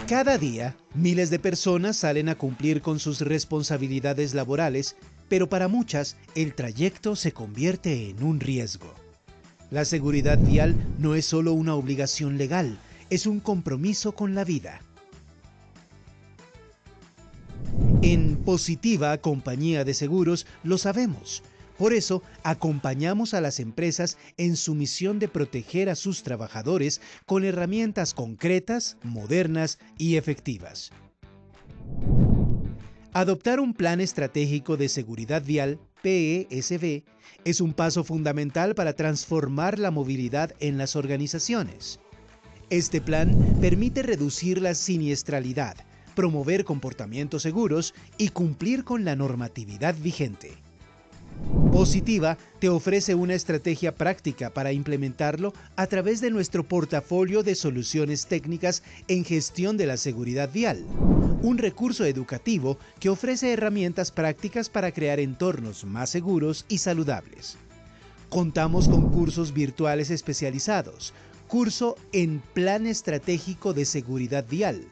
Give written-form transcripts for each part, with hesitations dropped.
Cada día, miles de personas salen a cumplir con sus responsabilidades laborales, pero para muchas, el trayecto se convierte en un riesgo. La seguridad vial no es solo una obligación legal, es un compromiso con la vida. En Positiva Compañía de Seguros lo sabemos. Por eso, acompañamos a las empresas en su misión de proteger a sus trabajadores con herramientas concretas, modernas y efectivas. Adoptar un plan estratégico de seguridad vial, PESV, es un paso fundamental para transformar la movilidad en las organizaciones. Este plan permite reducir la siniestralidad, promover comportamientos seguros y cumplir con la normatividad vigente. Positiva te ofrece una estrategia práctica para implementarlo a través de nuestro portafolio de soluciones técnicas en gestión de la seguridad vial, un recurso educativo que ofrece herramientas prácticas para crear entornos más seguros y saludables. Contamos con cursos virtuales especializados, curso en Plan Estratégico de Seguridad Vial,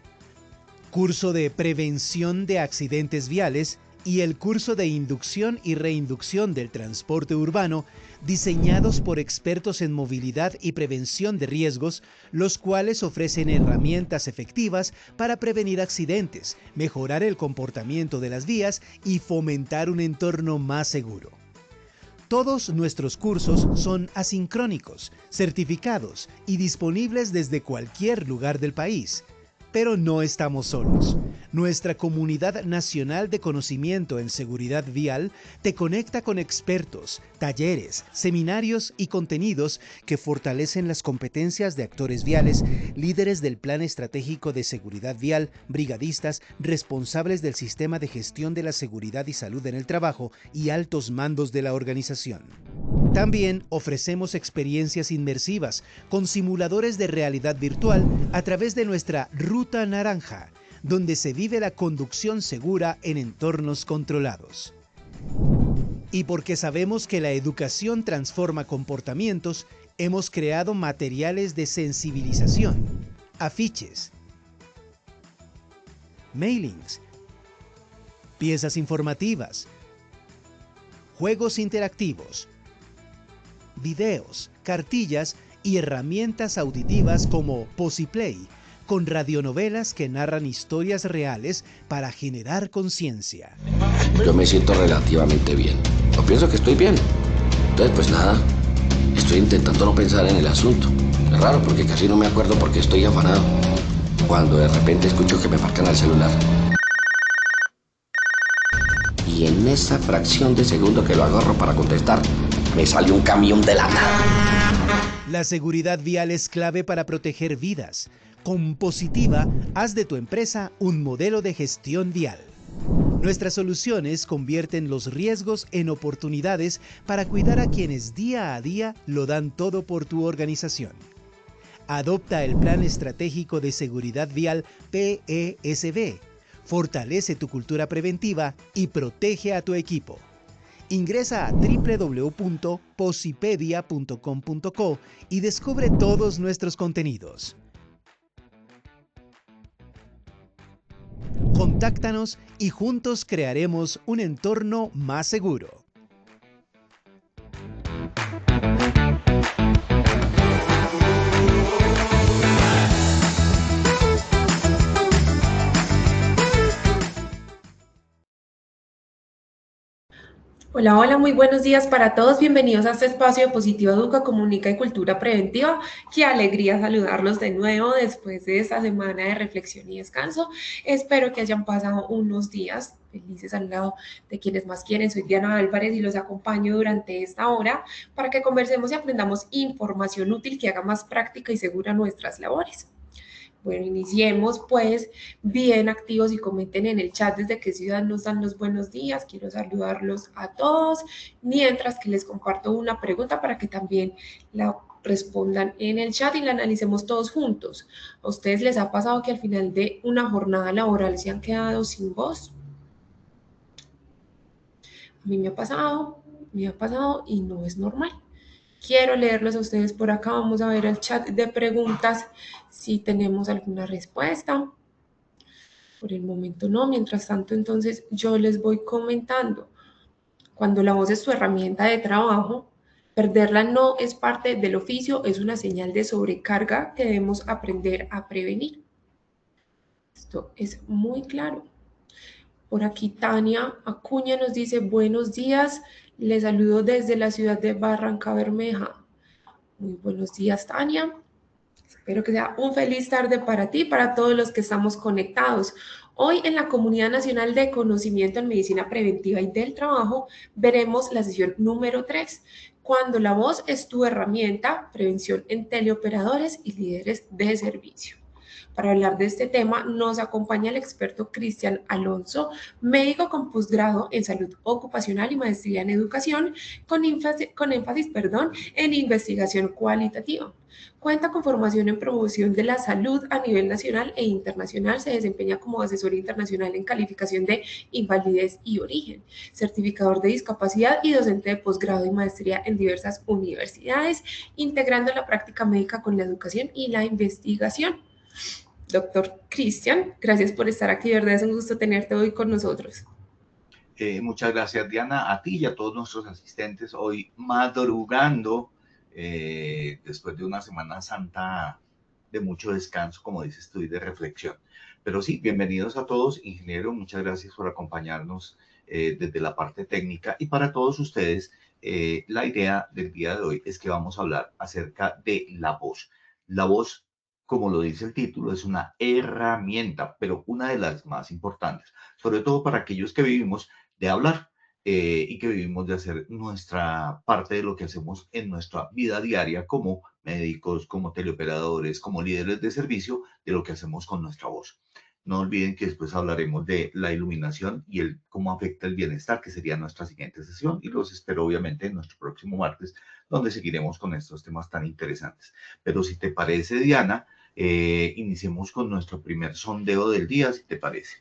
curso de Prevención de Accidentes Viales y el curso de Inducción y Reinducción del Transporte Urbano, diseñados por expertos en movilidad y prevención de riesgos, los cuales ofrecen herramientas efectivas para prevenir accidentes, mejorar el comportamiento de las vías y fomentar un entorno más seguro. Todos nuestros cursos son asincrónicos, certificados y disponibles desde cualquier lugar del país. Pero no estamos solos. Nuestra comunidad nacional de conocimiento en seguridad vial te conecta con expertos, talleres, seminarios y contenidos que fortalecen las competencias de actores viales, líderes del Plan Estratégico de Seguridad Vial, brigadistas, responsables del sistema de gestión de la seguridad y salud en el trabajo y altos mandos de la organización. También ofrecemos experiencias inmersivas con simuladores de realidad virtual a través de nuestra Ruta Naranja, donde se vive la conducción segura en entornos controlados. Y porque sabemos que la educación transforma comportamientos, hemos creado materiales de sensibilización, afiches, mailings, piezas informativas, juegos interactivos, videos, cartillas y herramientas auditivas como Posiplay, con radionovelas que narran historias reales para generar conciencia. Yo me siento relativamente bien. O pienso que estoy bien. Entonces, pues nada, estoy intentando no pensar en el asunto. Es raro porque casi no me acuerdo porque estoy afanado. Cuando de repente escucho que me marcan al celular. Y en esa fracción de segundo que lo agarro para contestar, me sale un camión de la nada. La seguridad vial es clave para proteger vidas. Con Positiva, haz de tu empresa un modelo de gestión vial. Nuestras soluciones convierten los riesgos en oportunidades para cuidar a quienes día a día lo dan todo por tu organización. Adopta el Plan Estratégico de Seguridad Vial PESV. Fortalece tu cultura preventiva y protege a tu equipo. Ingresa a www.posipedia.com.co y descubre todos nuestros contenidos. Contáctanos y juntos crearemos un entorno más seguro. Hola, hola, muy buenos días para todos. Bienvenidos a este espacio de Positiva Educa, Comunica y Cultura Preventiva. Qué alegría saludarlos de nuevo después de esta semana de reflexión y descanso. Espero que hayan pasado unos días felices al lado de quienes más quieren. Soy Diana Álvarez y los acompaño durante esta hora para que conversemos y aprendamos información útil que haga más práctica y segura nuestras labores. Bueno, iniciemos pues bien activos y comenten en el chat desde qué ciudad nos dan los buenos días. Quiero saludarlos a todos, mientras que les comparto una pregunta para que también la respondan en el chat y la analicemos todos juntos. ¿A ustedes les ha pasado que al final de una jornada laboral se han quedado sin voz? A mí me ha pasado y no es normal. Quiero leerlos a ustedes por acá. Vamos a ver el chat de preguntas si tenemos alguna respuesta. Por el momento no. Mientras tanto, entonces yo les voy comentando. Cuando la voz es tu herramienta de trabajo, perderla no es parte del oficio, es una señal de sobrecarga que debemos aprender a prevenir. Esto es muy claro. Por aquí Tania Acuña nos dice, buenos días, les saludo desde la ciudad de Barranca Bermeja. Muy buenos días, Tania. Espero que sea un feliz tarde para ti y para todos los que estamos conectados. Hoy en la Comunidad Nacional de Conocimiento en Medicina Preventiva y del Trabajo veremos la sesión número 3, cuando la voz es tu herramienta, prevención en teleoperadores y líderes de servicio. Para hablar de este tema nos acompaña el experto Cristian Alonso, médico con posgrado en salud ocupacional y maestría en educación, con énfasis en investigación cualitativa. Cuenta con formación en promoción de la salud a nivel nacional e internacional. Se desempeña como asesor internacional en calificación de invalidez y origen, certificador de discapacidad y docente de posgrado y maestría en diversas universidades, integrando la práctica médica con la educación y la investigación. Doctor Cristian, gracias por estar aquí, de verdad es un gusto tenerte hoy con nosotros. Muchas gracias, Diana, a ti y a todos nuestros asistentes hoy madrugando después de una Semana Santa de mucho descanso, como dices tú, y de reflexión. Pero sí, bienvenidos a todos, ingeniero, muchas gracias por acompañarnos desde la parte técnica. Y para todos ustedes, la idea del día de hoy es que vamos a hablar acerca de la voz. La voz, como lo dice el título, es una herramienta, pero una de las más importantes, sobre todo para aquellos que vivimos de hablar y que vivimos de hacer nuestra parte de lo que hacemos en nuestra vida diaria como médicos, como teleoperadores, como líderes de servicio, de lo que hacemos con nuestra voz. No olviden que después hablaremos de la iluminación y cómo afecta el bienestar, que sería nuestra siguiente sesión, y los espero obviamente en nuestro próximo martes, donde seguiremos con estos temas tan interesantes. Pero si te parece, Diana, iniciemos con nuestro primer sondeo del día, si te parece.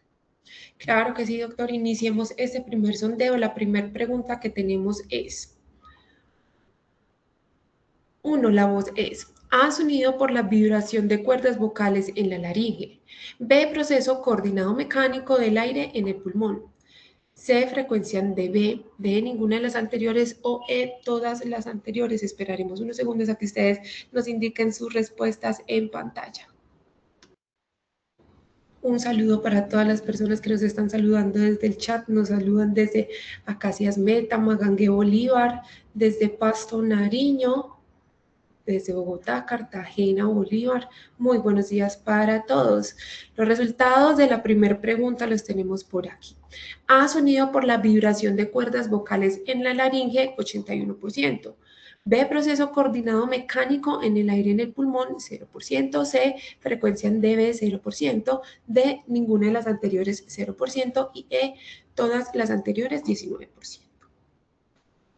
Claro que sí, doctor. Iniciemos este primer sondeo. La primera pregunta que tenemos es, 1. La voz es A, sonido por la vibración de cuerdas vocales en la laringe. B, proceso coordinado mecánico del aire en el pulmón. C, frecuencia de B, D, ninguna de las anteriores o E, todas las anteriores. Esperaremos unos segundos a que ustedes nos indiquen sus respuestas en pantalla. Un saludo para todas las personas que nos están saludando desde el chat. Nos saludan desde Acacias Meta, Magangue Bolívar, desde Pasto Nariño, desde Bogotá, Cartagena, Bolívar. Muy buenos días para todos. Los resultados de la primera pregunta los tenemos por aquí. A, sonido por la vibración de cuerdas vocales en la laringe, 81%. B, proceso coordinado mecánico en el aire en el pulmón, 0%. C, frecuencia en DB, 0%. D, ninguna de las anteriores, 0%. Y E, todas las anteriores, 19%.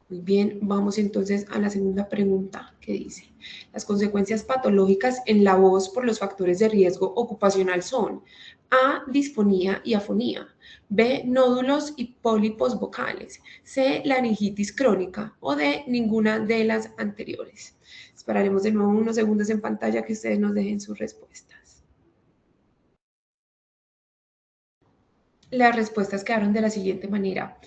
Muy bien, vamos entonces a la segunda pregunta que dice, las consecuencias patológicas en la voz por los factores de riesgo ocupacional son A, disfonía y afonía, B, nódulos y pólipos vocales, C, laringitis crónica o D, ninguna de las anteriores. Esperaremos de nuevo unos segundos en pantalla que ustedes nos dejen sus respuestas. Las respuestas quedaron de la siguiente manera.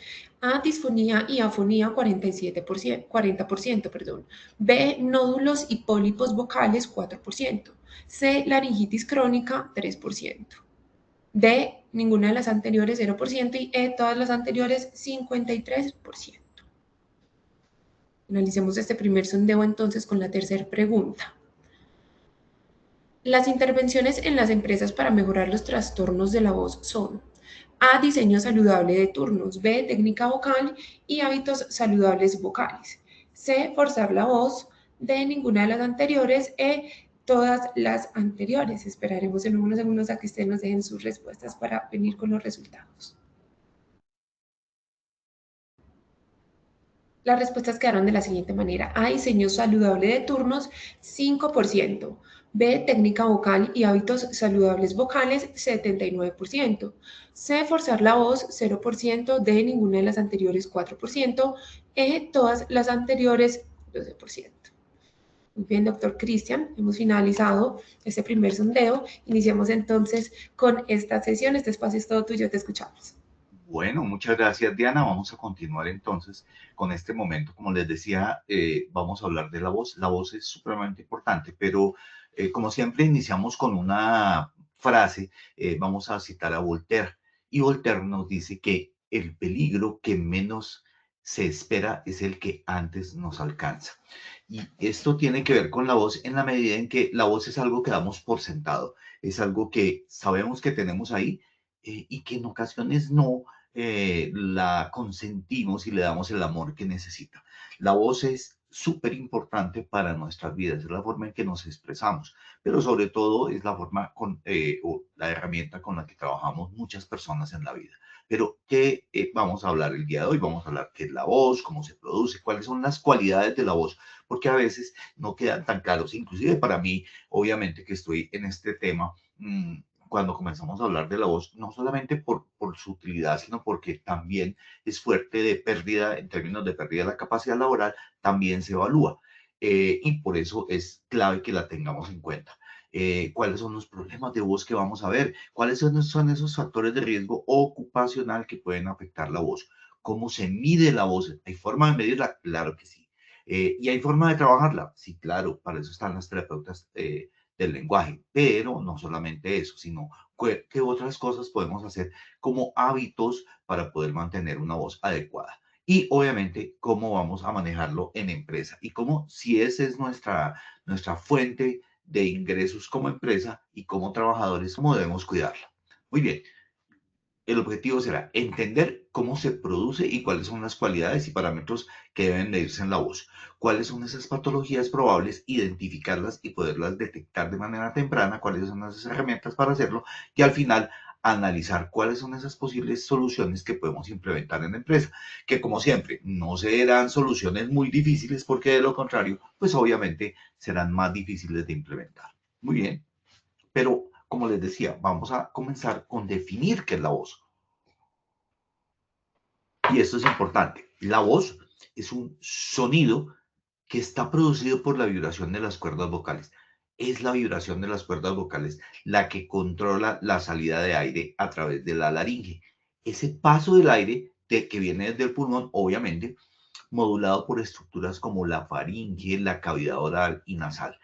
A, disfonía y afonía, 40%. B, nódulos y pólipos vocales, 4%. C, laringitis crónica, 3%. D, ninguna de las anteriores, 0%. Y E, todas las anteriores, 53%. Analicemos este primer sondeo entonces con la tercera pregunta. Las intervenciones en las empresas para mejorar los trastornos de la voz son A, diseño saludable de turnos, B, técnica vocal y hábitos saludables vocales, C, forzar la voz, D, ninguna de las anteriores, E, todas las anteriores. Esperaremos en unos segundos a que ustedes nos dejen sus respuestas para venir con los resultados. Las respuestas quedaron de la siguiente manera. A, diseño saludable de turnos, 5%. B, técnica vocal y hábitos saludables vocales, 79%. C, forzar la voz, 0%. D, ninguna de las anteriores, 4%. E, todas las anteriores, 12%. Muy bien, doctor Cristian, hemos finalizado este primer sondeo. Iniciamos entonces con esta sesión. Este espacio es todo tuyo, te escuchamos. Bueno, muchas gracias, Diana. Vamos a continuar entonces con este momento. Como les decía, vamos a hablar de la voz. La voz es supremamente importante, pero como siempre iniciamos con una frase. Vamos a citar a Voltaire. Y Voltaire nos dice que el peligro que menos se espera es el que antes nos alcanza. Y esto tiene que ver con la voz en la medida en que la voz es algo que damos por sentado, es algo que sabemos que tenemos ahí, y que en ocasiones no la consentimos y le damos el amor que necesita. La voz es súper importante para nuestras vidas, es la forma en que nos expresamos, pero sobre todo es la forma o la herramienta con la que trabajamos muchas personas en la vida. Pero, ¿qué vamos a hablar el día de hoy? Vamos a hablar qué es la voz, cómo se produce, cuáles son las cualidades de la voz, porque a veces no quedan tan claros. Inclusive para mí, obviamente que estoy en este tema, cuando comenzamos a hablar de la voz, no solamente por su utilidad, sino porque también es fuerte de pérdida, en términos de pérdida de la capacidad laboral, también se evalúa. Y por eso es clave que la tengamos en cuenta. ¿Cuáles son los problemas de voz que vamos a ver? ¿Cuáles son esos factores de riesgo ocupacional que pueden afectar la voz? ¿Cómo se mide la voz? ¿Hay forma de medirla? Claro que sí. ¿Y hay forma de trabajarla? Sí, claro, para eso están las terapeutas del lenguaje, pero no solamente eso, sino qué otras cosas podemos hacer como hábitos para poder mantener una voz adecuada. Y obviamente cómo vamos a manejarlo en empresa y cómo, si esa es nuestra fuente de ingresos como empresa y como trabajadores, cómo debemos cuidarla. Muy bien, el objetivo será entender cómo se produce y cuáles son las cualidades y parámetros que deben medirse en la voz. Cuáles son esas patologías probables, identificarlas y poderlas detectar de manera temprana, cuáles son esas herramientas para hacerlo y al final analizar cuáles son esas posibles soluciones que podemos implementar en la empresa, que como siempre no serán soluciones muy difíciles porque de lo contrario, pues obviamente serán más difíciles de implementar. Muy bien, pero como les decía, vamos a comenzar con definir qué es la voz. Y esto es importante. La voz es un sonido que está producido por la vibración de las cuerdas vocales. Es la vibración de las cuerdas vocales la que controla la salida de aire a través de la laringe. Ese paso del aire que viene desde el pulmón, obviamente, modulado por estructuras como la faringe, la cavidad oral y nasal.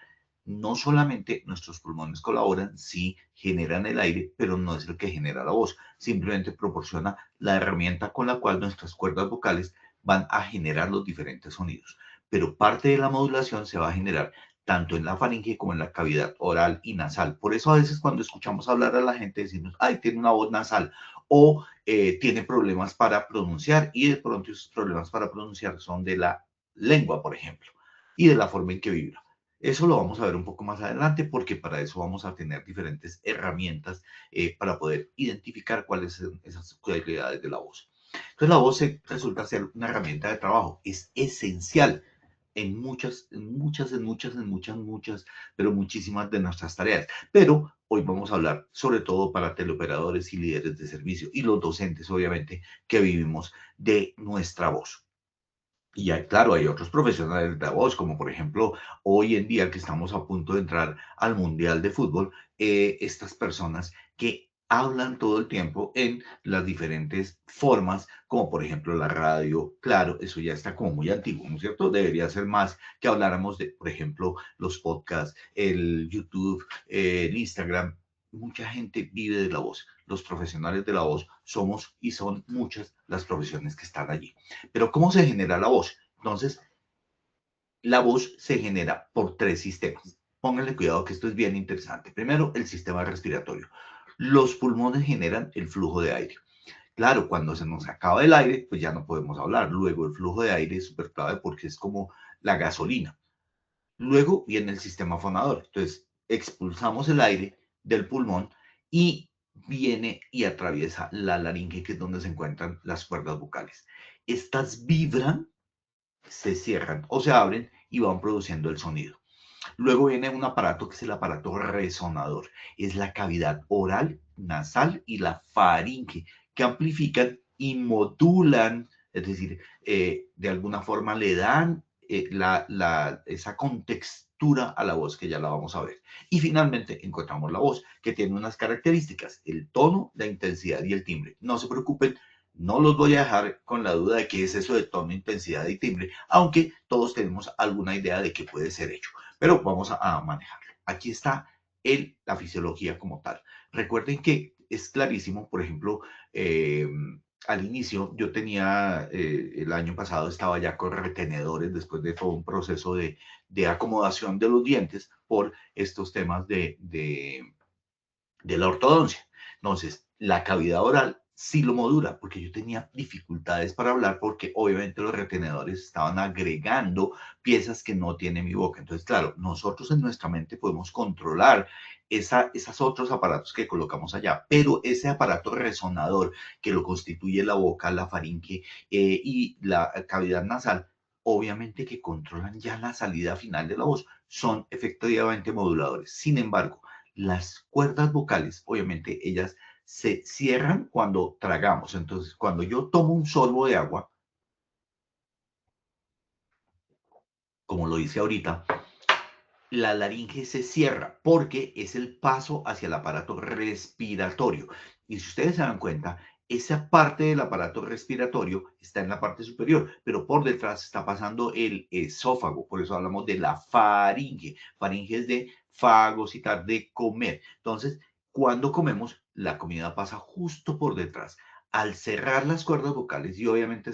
No solamente nuestros pulmones colaboran, sí generan el aire, pero no es el que genera la voz. Simplemente proporciona la herramienta con la cual nuestras cuerdas vocales van a generar los diferentes sonidos. Pero parte de la modulación se va a generar tanto en la faringe como en la cavidad oral y nasal. Por eso a veces cuando escuchamos hablar a la gente decimos, ay, tiene una voz nasal o tiene problemas para pronunciar y de pronto esos problemas para pronunciar son de la lengua, por ejemplo, y de la forma en que vibra. Eso lo vamos a ver un poco más adelante porque para eso vamos a tener diferentes herramientas para poder identificar cuáles son esas cualidades de la voz. Entonces la voz resulta ser una herramienta de trabajo, es esencial en muchas, pero muchísimas de nuestras tareas. Pero hoy vamos a hablar sobre todo para teleoperadores y líderes de servicio y los docentes, obviamente, que vivimos de nuestra voz. Y claro, hay otros profesionales de la voz, como por ejemplo, hoy en día que estamos a punto de entrar al Mundial de Fútbol, estas personas que hablan todo el tiempo en las diferentes formas, como por ejemplo la radio. Claro, eso ya está como muy antiguo, ¿no es cierto? Debería ser más que habláramos de, por ejemplo, los podcasts, el YouTube, el Instagram. Mucha gente vive de la voz. Los profesionales de la voz somos y son muchas las profesiones que están allí. Pero ¿cómo se genera la voz? Entonces, la voz se genera por tres sistemas. Pónganle cuidado que esto es bien interesante. Primero, el sistema respiratorio. Los pulmones generan el flujo de aire. Claro, cuando se nos acaba el aire, pues ya no podemos hablar. Luego, el flujo de aire es súper clave porque es como la gasolina. Luego viene el sistema fonador. Entonces, expulsamos el aire del pulmón y viene y atraviesa la laringe, que es donde se encuentran las cuerdas vocales. Estas vibran, se cierran o se abren y van produciendo el sonido. Luego viene un aparato que es el aparato resonador. Es la cavidad oral, nasal y la faringe que amplifican y modulan, es decir, de alguna forma le dan esa contextura a la voz que ya la vamos a ver. Y finalmente encontramos la voz que tiene unas características, el tono, la intensidad y el timbre. No se preocupen, no los voy a dejar con la duda de qué es eso de tono, intensidad y timbre, aunque todos tenemos alguna idea de qué puede ser hecho, pero vamos a manejarlo. Aquí está la fisiología como tal. Recuerden que es clarísimo, por ejemplo, al inicio yo tenía, el año pasado estaba ya con retenedores después de todo un proceso de acomodación de los dientes por estos temas de la ortodoncia. Entonces, la cavidad oral sí lo modula, porque yo tenía dificultades para hablar, porque obviamente los retenedores estaban agregando piezas que no tiene mi boca. Entonces, claro, nosotros en nuestra mente podemos controlar esos otros aparatos que colocamos allá, pero ese aparato resonador que lo constituye la boca, la faringe y la cavidad nasal, obviamente que controlan ya la salida final de la voz, son efectivamente moduladores. Sin embargo, las cuerdas vocales, obviamente, ellas se cierran cuando tragamos. Entonces, cuando yo tomo un sorbo de agua, como lo hice ahorita, la laringe se cierra porque es el paso hacia el aparato respiratorio. Y si ustedes se dan cuenta, esa parte del aparato respiratorio está en la parte superior, pero por detrás está pasando el esófago. Por eso hablamos de la faringe. Faringe es de fagocitar, de comer. Entonces, cuando comemos, la comida pasa justo por detrás. Al cerrar las cuerdas vocales y obviamente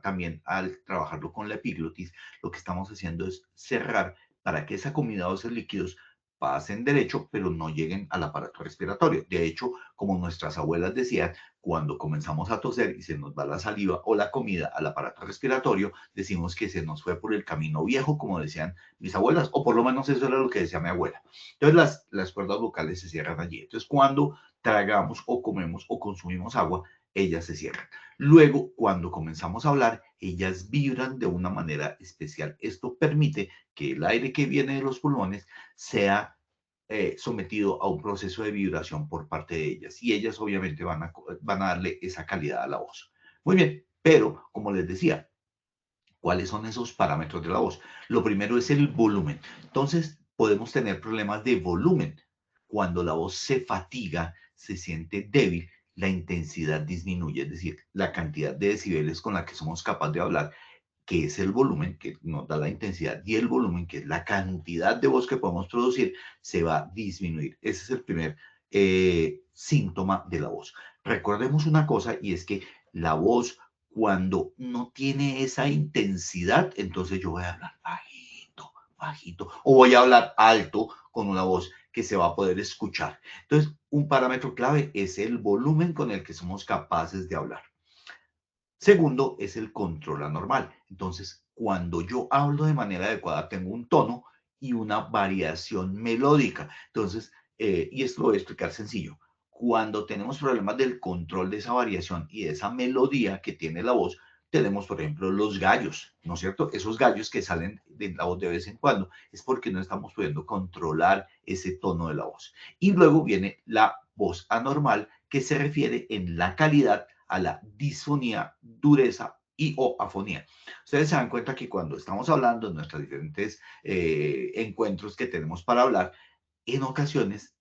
también al trabajarlo con la epiglotis, lo que estamos haciendo es cerrar para que esa comida o esos líquidos pasen derecho, pero no lleguen al aparato respiratorio. De hecho, como nuestras abuelas decían, cuando comenzamos a toser y se nos va la saliva o la comida al aparato respiratorio, decimos que se nos fue por el camino viejo, como decían mis abuelas, o por lo menos eso era lo que decía mi abuela. Entonces, las cuerdas vocales se cierran allí. Entonces, cuando tragamos o comemos o consumimos agua, ellas se cierran. Luego, cuando comenzamos a hablar, ellas vibran de una manera especial. Esto permite que el aire que viene de los pulmones sea sometido a un proceso de vibración por parte de ellas y ellas obviamente van a darle esa calidad a la voz. Muy bien, pero como les decía, ¿cuáles son esos parámetros de la voz? Lo primero es el volumen. Entonces, podemos tener problemas de volumen. Cuando la voz se fatiga, se siente débil, la intensidad disminuye, es decir, la cantidad de decibeles con la que somos capaces de hablar, que es el volumen que nos da la intensidad, y el volumen, que es la cantidad de voz que podemos producir, se va a disminuir. Ese es el primer síntoma de la voz. Recordemos una cosa, y es que la voz, cuando no tiene esa intensidad, entonces yo voy a hablar bajito, bajito, o voy a hablar alto con una voz que se va a poder escuchar. Entonces, un parámetro clave es el volumen con el que somos capaces de hablar. Segundo es el control anormal. Entonces, cuando yo hablo de manera adecuada, tengo un tono y una variación melódica. Entonces, y esto lo voy a explicar sencillo. Cuando tenemos problemas del control de esa variación y de esa melodía que tiene la voz, tenemos, por ejemplo, los gallos, ¿no es cierto? Esos gallos que salen de la voz de vez en cuando es porque no estamos pudiendo controlar ese tono de la voz. Y luego viene la voz anormal, que se refiere en la calidad a la disfonía, dureza y o afonía. Ustedes se dan cuenta que cuando estamos hablando de nuestros diferentes encuentros que tenemos para hablar, en ocasiones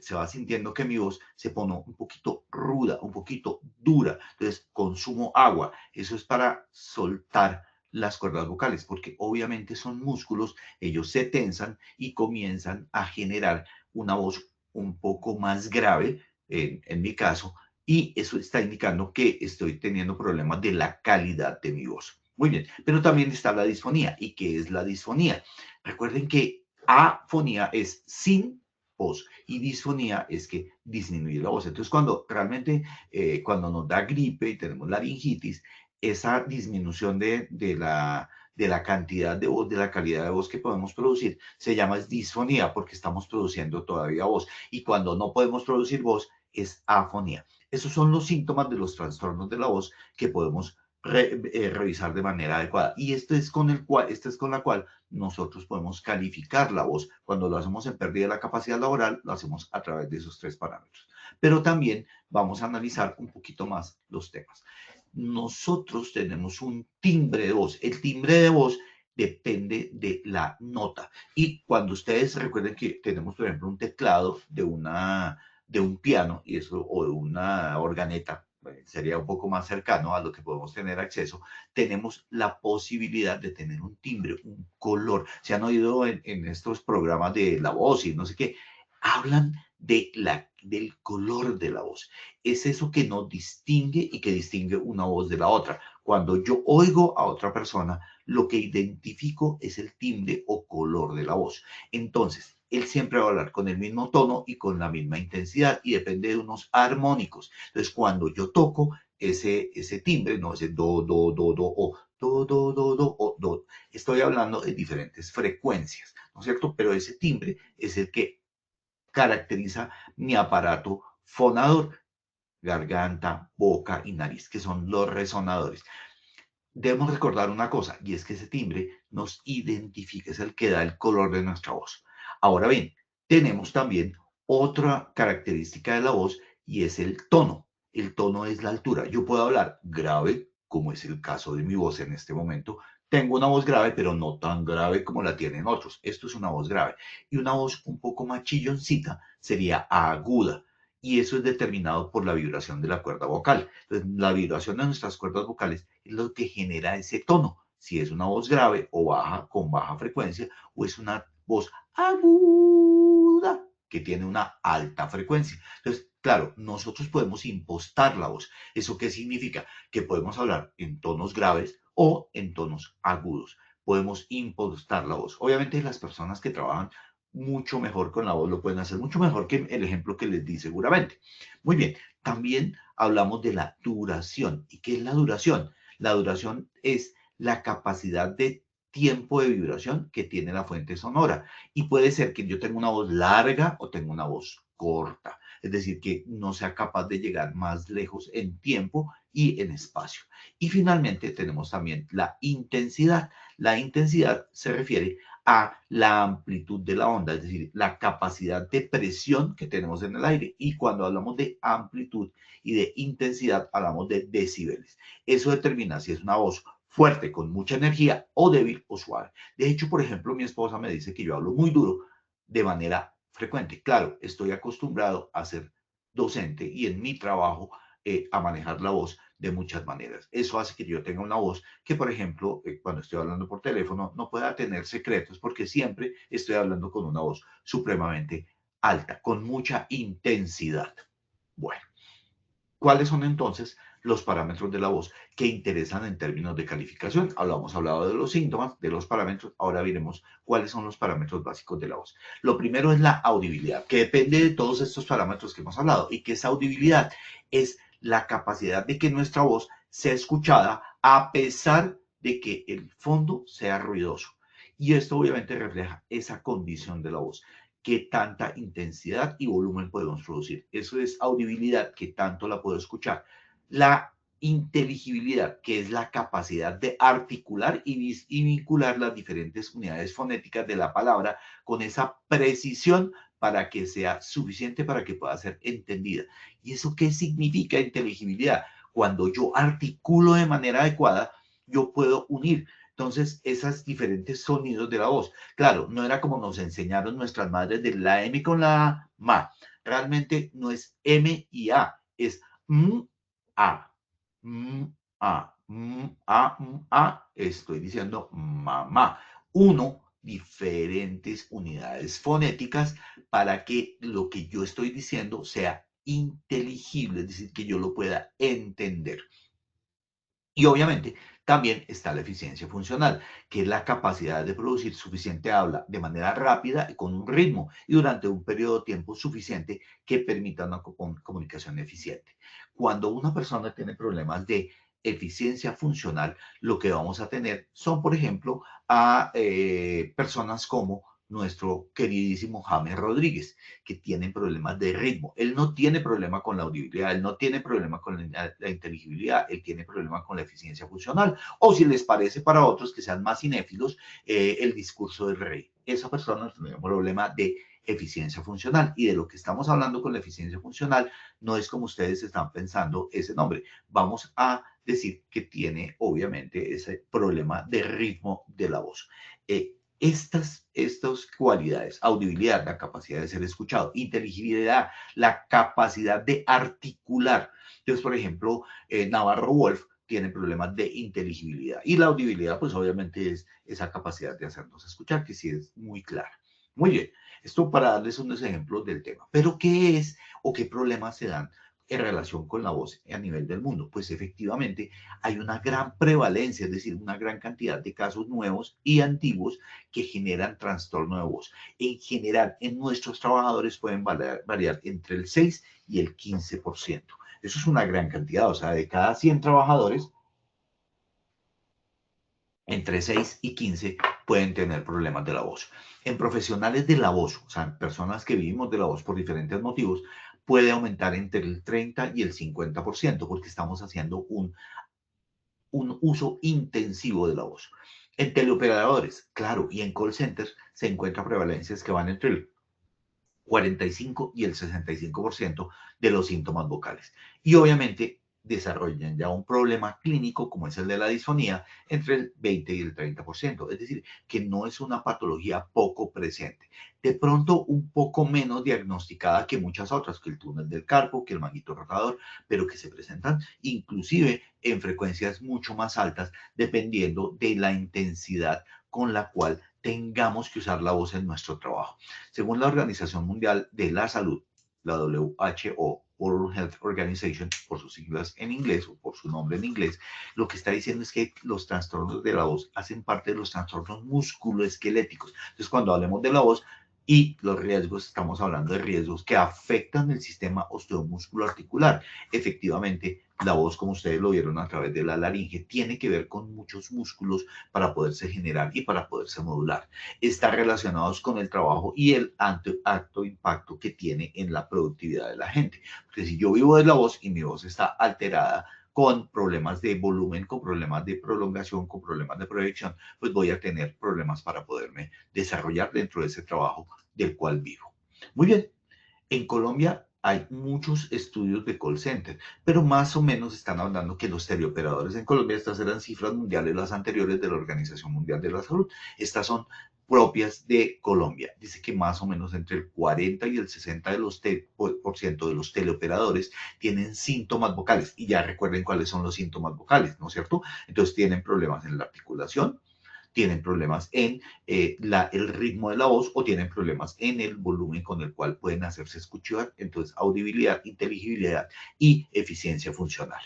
se va sintiendo que mi voz se pone un poquito ruda, un poquito dura. Entonces, consumo agua. Eso es para soltar las cuerdas vocales, porque obviamente son músculos, ellos se tensan y comienzan a generar una voz un poco más grave, en mi caso, y eso está indicando que estoy teniendo problemas de la calidad de mi voz. Muy bien, pero también está la disfonía. ¿Y qué es la disfonía? Recuerden que afonía es sin voz y disfonía es que disminuye la voz. Entonces, cuando realmente, cuando nos da gripe y tenemos laringitis, esa disminución de la cantidad de voz, de la calidad de voz que podemos producir, se llama disfonía porque estamos produciendo todavía voz. Y cuando no podemos producir voz, es afonía. Esos son los síntomas de los trastornos de la voz que podemos revisar de manera adecuada. Y esto es con la cual nosotros podemos calificar la voz. Cuando lo hacemos en pérdida de la capacidad laboral, lo hacemos a través de esos tres parámetros. Pero también vamos a analizar un poquito más los temas. Nosotros tenemos un timbre de voz. El timbre de voz depende de la nota. Y cuando ustedes recuerden que tenemos, por ejemplo, un teclado de un piano y eso, o de una organeta, sería un poco más cercano a lo que podemos tener acceso, tenemos la posibilidad de tener un timbre, un color. Se han oído en estos programas de La Voz y no sé qué, hablan del color de la voz. Es eso que nos distingue y que distingue una voz de la otra. Cuando yo oigo a otra persona, lo que identifico es el timbre o color de la voz. Entonces, él siempre va a hablar con el mismo tono y con la misma intensidad y depende de unos armónicos. Entonces, cuando yo toco ese timbre, no ese do, o do, estoy hablando de diferentes frecuencias, ¿no es cierto? Pero ese timbre es el que caracteriza mi aparato fonador, garganta, boca y nariz, que son los resonadores. Debemos recordar una cosa, y es que ese timbre nos identifica, es el que da el color de nuestra voz. Ahora bien, tenemos también otra característica de la voz y es el tono. El tono es la altura. Yo puedo hablar grave, como es el caso de mi voz en este momento. Tengo una voz grave, pero no tan grave como la tienen otros. Esto es una voz grave. Y una voz un poco más chilloncita sería aguda. Y eso es determinado por la vibración de la cuerda vocal. Entonces, la vibración de nuestras cuerdas vocales es lo que genera ese tono. Si es una voz grave o baja, con baja frecuencia, o es una voz aguda que tiene una alta frecuencia. Entonces, claro, nosotros podemos impostar la voz. ¿Eso qué significa? Que podemos hablar en tonos graves o en tonos agudos. Podemos impostar la voz. Obviamente las personas que trabajan mucho mejor con la voz lo pueden hacer mucho mejor que el ejemplo que les di seguramente. Muy bien, también hablamos de la duración. ¿Y qué es la duración? La duración es la capacidad de tiempo de vibración que tiene la fuente sonora. Y puede ser que yo tenga una voz larga o tenga una voz corta. Es decir, que no sea capaz de llegar más lejos en tiempo y en espacio. Y finalmente tenemos también la intensidad. La intensidad se refiere a la amplitud de la onda, es decir, la capacidad de presión que tenemos en el aire. Y cuando hablamos de amplitud y de intensidad, hablamos de decibeles. Eso determina si es una voz fuerte, con mucha energía, o débil o suave. De hecho, por ejemplo, mi esposa me dice que yo hablo muy duro de manera frecuente. Claro, estoy acostumbrado a ser docente y en mi trabajo a manejar la voz de muchas maneras. Eso hace que yo tenga una voz que, por ejemplo, cuando estoy hablando por teléfono, no pueda tener secretos porque siempre estoy hablando con una voz supremamente alta, con mucha intensidad. Bueno, ¿cuáles son entonces los parámetros de la voz que interesan en términos de calificación? Hemos hablado de los síntomas, de los parámetros, ahora veremos cuáles son los parámetros básicos de la voz. Lo primero es la audibilidad, que depende de todos estos parámetros que hemos hablado. ¿Y qué es audibilidad? Es la capacidad de que nuestra voz sea escuchada a pesar de que el fondo sea ruidoso. Y esto obviamente refleja esa condición de la voz. Qué tanta intensidad y volumen podemos producir. Eso es audibilidad, que tanto la puedo escuchar. La inteligibilidad, que es la capacidad de articular y vincular las diferentes unidades fonéticas de la palabra con esa precisión para que sea suficiente para que pueda ser entendida. ¿Y eso qué significa inteligibilidad? Cuando yo articulo de manera adecuada, yo puedo unir entonces esos diferentes sonidos de la voz. Claro, no era como nos enseñaron nuestras madres de la M con la ma. Realmente no es M y A, es M, A, M, A, M, A, M, A. Estoy diciendo mamá. Uno, diferentes unidades fonéticas para que lo que yo estoy diciendo sea inteligible, es decir, que yo lo pueda entender. Y obviamente también está la eficiencia funcional, que es la capacidad de producir suficiente habla de manera rápida y con un ritmo y durante un periodo de tiempo suficiente que permita una comunicación eficiente. Cuando una persona tiene problemas de eficiencia funcional, lo que vamos a tener son, por ejemplo, a personas como nuestro queridísimo James Rodríguez, que tienen problemas de ritmo. Él no tiene problema con la audibilidad, él no tiene problema con la inteligibilidad, él tiene problema con la eficiencia funcional. O si les parece para otros que sean más cinéfilos, el discurso del rey. Esa persona tiene un problema de eficiencia funcional. Y de lo que estamos hablando con la eficiencia funcional no es como ustedes están pensando ese nombre. Vamos a decir que tiene obviamente ese problema de ritmo de la voz. Estas cualidades, audibilidad, la capacidad de ser escuchado, inteligibilidad, la capacidad de articular. Entonces, por ejemplo, Navarro Wolf tiene problemas de inteligibilidad y la audibilidad, pues obviamente es esa capacidad de hacernos escuchar, que sí es muy clara. Muy bien, esto para darles unos ejemplos del tema. Pero ¿qué es o qué problemas se dan en relación con la voz a nivel del mundo? Pues efectivamente hay una gran prevalencia, es decir, una gran cantidad de casos nuevos y antiguos que generan trastorno de voz. En general, en nuestros trabajadores pueden variar entre el 6 y el 15%. Eso es una gran cantidad, o sea, de cada 100 trabajadores, entre 6 y 15 pueden tener problemas de la voz. En profesionales de la voz, o sea, personas que vivimos de la voz por diferentes motivos, puede aumentar entre el 30 y el 50% porque estamos haciendo un uso intensivo de la voz. En teleoperadores, claro, y en call centers se encuentran prevalencias que van entre el 45 y el 65% de los síntomas vocales. Y obviamente desarrollan ya un problema clínico como es el de la disfonía entre el 20 y el 30%. Es decir, que no es una patología poco presente. De pronto un poco menos diagnosticada que muchas otras, que el túnel del carpo, que el manguito rotador, pero que se presentan inclusive en frecuencias mucho más altas dependiendo de la intensidad con la cual tengamos que usar la voz en nuestro trabajo. Según la Organización Mundial de la Salud, la WHO, World Health Organization, por sus siglas en inglés o por su nombre en inglés, lo que está diciendo es que los trastornos de la voz hacen parte de los trastornos musculoesqueléticos. Entonces, cuando hablemos de la voz y los riesgos, estamos hablando de riesgos que afectan el sistema osteomusculoarticular. Efectivamente, la voz, como ustedes lo vieron a través de la laringe, tiene que ver con muchos músculos para poderse generar y para poderse modular. Está relacionados con el trabajo y el alto impacto que tiene en la productividad de la gente. Porque si yo vivo de la voz y mi voz está alterada con problemas de volumen, con problemas de prolongación, con problemas de proyección, pues voy a tener problemas para poderme desarrollar dentro de ese trabajo del cual vivo. Muy bien, en Colombia hay muchos estudios de call center, pero más o menos están hablando que los teleoperadores en Colombia, estas eran cifras mundiales, las anteriores de la Organización Mundial de la Salud, estas son propias de Colombia. Dice que más o menos entre el 40 y el 60 por ciento de los teleoperadores tienen síntomas vocales. Y ya recuerden cuáles son los síntomas vocales, ¿no es cierto? Entonces tienen problemas en la articulación, tienen problemas en el ritmo de la voz o tienen problemas en el volumen con el cual pueden hacerse escuchar. Entonces, audibilidad, inteligibilidad y eficiencia funcional.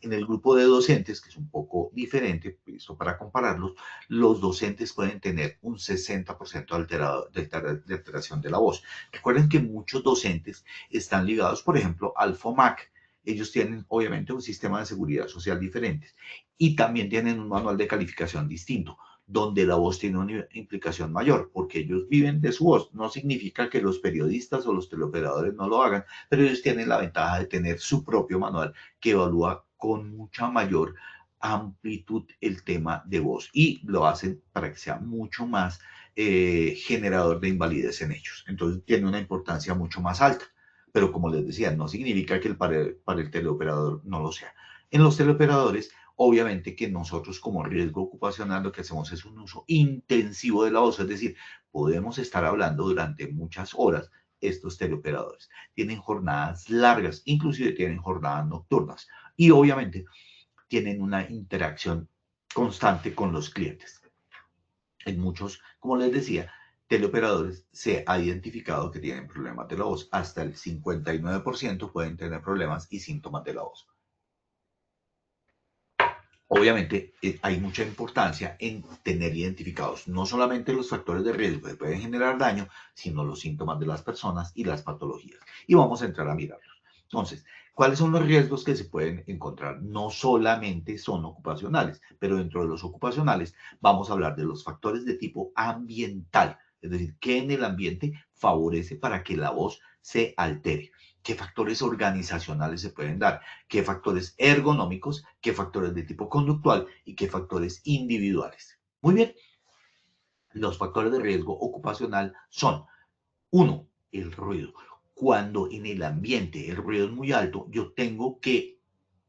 En el grupo de docentes, que es un poco diferente, esto para compararlos, los docentes pueden tener un 60% de alteración de la voz. Recuerden que muchos docentes están ligados, por ejemplo, al FOMAC. Ellos tienen, obviamente, un sistema de seguridad social diferente y también tienen un manual de calificación distinto, donde la voz tiene una implicación mayor, porque ellos viven de su voz. No significa que los periodistas o los teleoperadores no lo hagan, pero ellos tienen la ventaja de tener su propio manual que evalúa con mucha mayor amplitud el tema de voz y lo hacen para que sea mucho más generador de invalidez en ellos. Entonces tiene una importancia mucho más alta. Pero como les decía, no significa que para el teleoperador no lo sea. En los teleoperadores, obviamente que nosotros como riesgo ocupacional lo que hacemos es un uso intensivo de la voz, es decir, podemos estar hablando durante muchas horas. Estos teleoperadores tienen jornadas largas, inclusive tienen jornadas nocturnas y obviamente tienen una interacción constante con los clientes. En muchos, como les decía, teleoperadores se ha identificado que tienen problemas de la voz. Hasta el 59% pueden tener problemas y síntomas de la voz. Obviamente hay mucha importancia en tener identificados no solamente los factores de riesgo que pueden generar daño, sino los síntomas de las personas y las patologías. Y vamos a entrar a mirarlos. Entonces, ¿cuáles son los riesgos que se pueden encontrar? No solamente son ocupacionales, pero dentro de los ocupacionales vamos a hablar de los factores de tipo ambiental, es decir, que en el ambiente favorece para que la voz se altere. ¿Qué factores organizacionales se pueden dar? ¿Qué factores ergonómicos? ¿Qué factores de tipo conductual? ¿Y qué factores individuales? Muy bien, los factores de riesgo ocupacional son Uno, el ruido. Cuando en el ambiente el ruido es muy alto, yo tengo que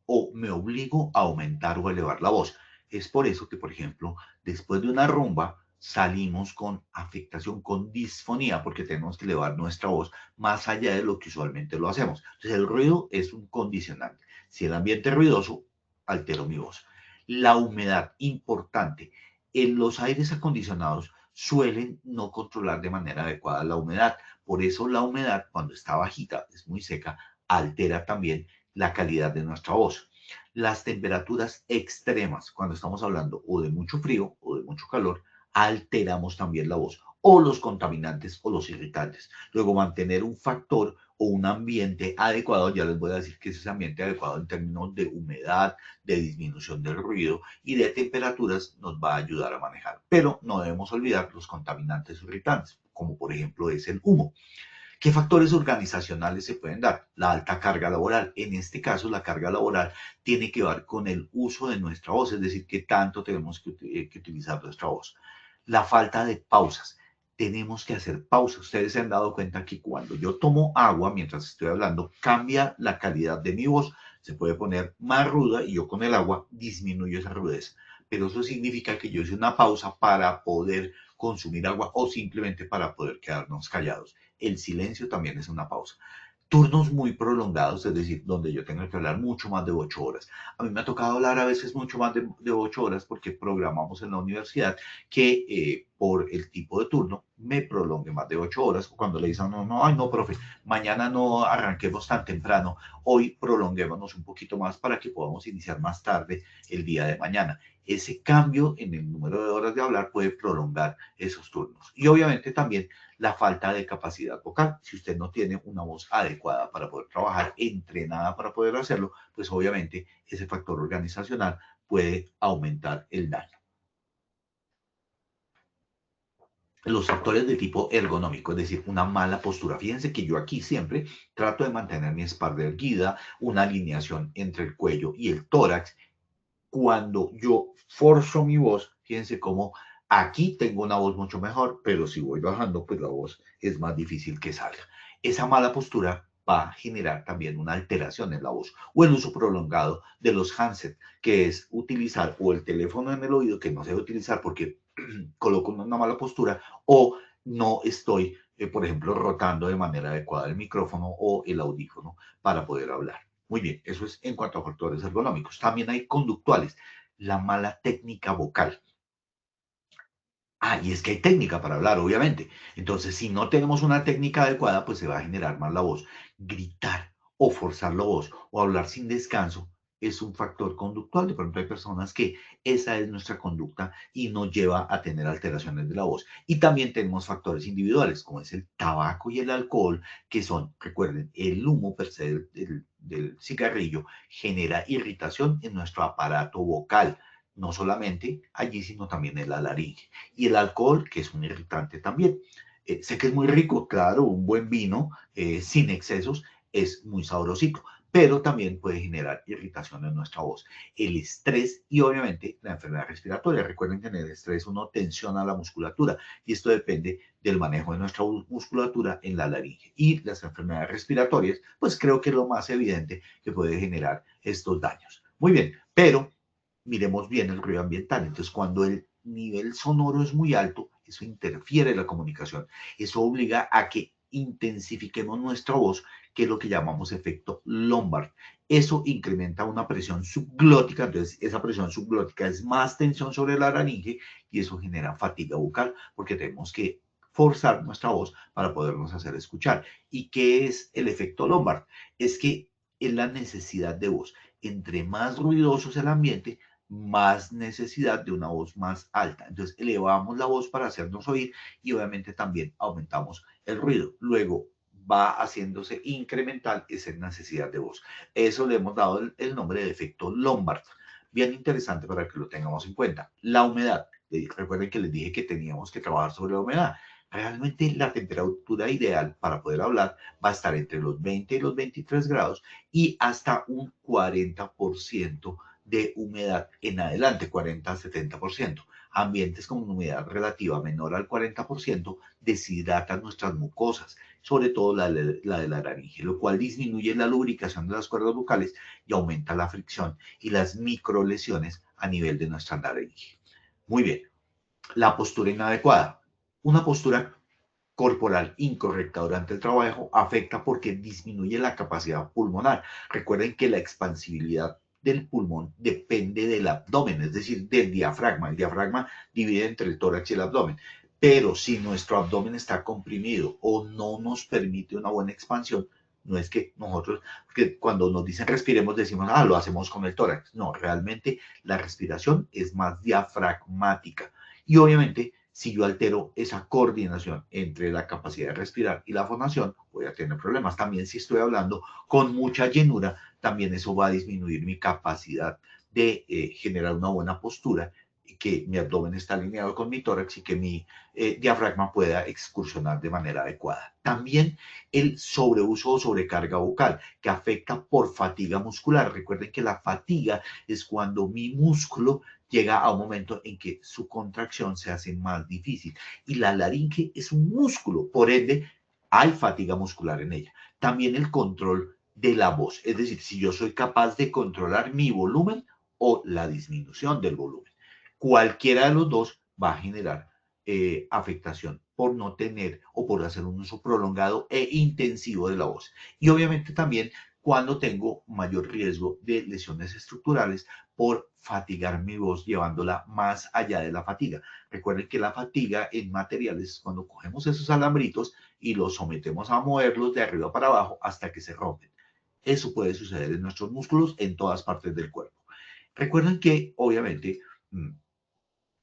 o me obligo a aumentar o elevar la voz. Es por eso que, por ejemplo, después de una rumba salimos con afectación, con disfonía, porque tenemos que elevar nuestra voz más allá de lo que usualmente lo hacemos. Entonces el ruido es un condicionante. Si el ambiente es ruidoso, altero mi voz. La humedad, importante. En los aires acondicionados suelen no controlar de manera adecuada la humedad. Por eso la humedad, cuando está bajita, es muy seca, altera también la calidad de nuestra voz. Las temperaturas extremas, cuando estamos hablando o de mucho frío o de mucho calor, alteramos también la voz, o los contaminantes o los irritantes. Luego, mantener un factor o un ambiente adecuado, ya les voy a decir que es ese ambiente adecuado en términos de humedad, de disminución del ruido y de temperaturas, nos va a ayudar a manejar. Pero no debemos olvidar los contaminantes irritantes, como por ejemplo es el humo. ¿Qué factores organizacionales se pueden dar? La alta carga laboral. En este caso, la carga laboral tiene que ver con el uso de nuestra voz, es decir, qué tanto tenemos que utilizar nuestra voz. La falta de pausas. Tenemos que hacer pausas. Ustedes se han dado cuenta que cuando yo tomo agua mientras estoy hablando, cambia la calidad de mi voz. Se puede poner más ruda y yo con el agua disminuyo esa rudeza. Pero eso significa que yo hice una pausa para poder consumir agua o simplemente para poder quedarnos callados. El silencio también es una pausa. Turnos muy prolongados, es decir, donde yo tengo que hablar mucho más de 8 horas. A mí me ha tocado hablar a veces mucho más de 8 horas porque programamos en la universidad que por el tipo de turno me prolongue más de 8 horas. Cuando le dicen, no, no, ay, no, profe, mañana no arranquemos tan temprano, hoy prolonguémonos un poquito más para que podamos iniciar más tarde el día de mañana. Ese cambio en el número de horas de hablar puede prolongar esos turnos. Y obviamente también la falta de capacidad vocal. Si usted no tiene una voz adecuada para poder trabajar, entrenada para poder hacerlo, pues obviamente ese factor organizacional puede aumentar el daño. Los factores de tipo ergonómico, es decir, una mala postura. Fíjense que yo aquí siempre trato de mantener mi espalda erguida, una alineación entre el cuello y el tórax. Cuando yo forzo mi voz, fíjense cómo aquí tengo una voz mucho mejor, pero si voy bajando, pues la voz es más difícil que salga. Esa mala postura va a generar también una alteración en la voz o el uso prolongado de los handsets, que es utilizar o el teléfono en el oído, que no se debe utilizar porque coloco una mala postura o no estoy, por ejemplo, rotando de manera adecuada el micrófono o el audífono para poder hablar. Muy bien, eso es en cuanto a factores ergonómicos. También hay conductuales, la mala técnica vocal. Y es que hay técnica para hablar, obviamente. Entonces, si no tenemos una técnica adecuada, pues se va a generar mal la voz. Gritar o forzar la voz o hablar sin descanso es un factor conductual. Por ejemplo, hay personas que esa es nuestra conducta y nos lleva a tener alteraciones de la voz. Y también tenemos factores individuales, como es el tabaco y el alcohol, que son, recuerden, el humo per se del cigarrillo genera irritación en nuestro aparato vocal, no solamente allí, sino también en la laringe. Y el alcohol, que es un irritante también. Sé que es muy rico, claro, un buen vino sin excesos es muy sabrosito, pero también puede generar irritación en nuestra voz. El estrés y obviamente la enfermedad respiratoria. Recuerden que en el estrés uno tensiona la musculatura y esto depende del manejo de nuestra musculatura en la laringe. Y las enfermedades respiratorias, pues creo que es lo más evidente que puede generar estos daños. Muy bien, pero miremos bien el ruido ambiental. Entonces, cuando el nivel sonoro es muy alto, eso interfiere en la comunicación. Eso obliga a que intensifiquemos nuestra voz, que es lo que llamamos efecto Lombard. Eso incrementa una presión subglótica, entonces esa presión subglótica es más tensión sobre la laringe y eso genera fatiga vocal porque tenemos que forzar nuestra voz para podernos hacer escuchar. ¿Y qué es el efecto Lombard? Es que es la necesidad de voz. Entre más ruidoso es el ambiente, más necesidad de una voz más alta. Entonces elevamos la voz para hacernos oír y obviamente también aumentamos el ruido. Luego va haciéndose incremental esa necesidad de voz. Eso le hemos dado el nombre de efecto Lombard. Bien interesante para que lo tengamos en cuenta. La humedad. Recuerden que les dije que teníamos que trabajar sobre la humedad. Realmente la temperatura ideal para poder hablar va a estar entre los 20 y los 23 grados y hasta un 40% de humedad en adelante, 40 a 70%. Ambientes con humedad relativa menor al 40% deshidratan nuestras mucosas, sobre todo la de la laringe, lo cual disminuye la lubricación de las cuerdas vocales y aumenta la fricción y las microlesiones a nivel de nuestra laringe. Muy bien, la postura inadecuada. Una postura corporal incorrecta durante el trabajo afecta porque disminuye la capacidad pulmonar. Recuerden que la expansibilidad del pulmón depende del abdomen, es decir, del diafragma. El diafragma divide entre el tórax y el abdomen. Pero si nuestro abdomen está comprimido o no nos permite una buena expansión, no es que nosotros, que cuando nos dicen respiremos decimos, lo hacemos con el tórax. No, realmente la respiración es más diafragmática. Y obviamente, si yo altero esa coordinación entre la capacidad de respirar y la fonación, voy a tener problemas. También si estoy hablando con mucha llenura, también eso va a disminuir mi capacidad de generar una buena postura, que mi abdomen está alineado con mi tórax y que mi diafragma pueda excursionar de manera adecuada. También el sobreuso o sobrecarga vocal, que afecta por fatiga muscular. Recuerden que la fatiga es cuando mi músculo llega a un momento en que su contracción se hace más difícil. Y la laringe es un músculo, por ende, hay fatiga muscular en ella. También el control de la voz, es decir, si yo soy capaz de controlar mi volumen o la disminución del volumen. Cualquiera de los dos va a generar afectación por no tener o por hacer un uso prolongado e intensivo de la voz. Y obviamente también cuando tengo mayor riesgo de lesiones estructurales por fatigar mi voz llevándola más allá de la fatiga. Recuerden que la fatiga en materiales es cuando cogemos esos alambritos y los sometemos a moverlos de arriba para abajo hasta que se rompen. Eso puede suceder en nuestros músculos en todas partes del cuerpo. Recuerden que obviamente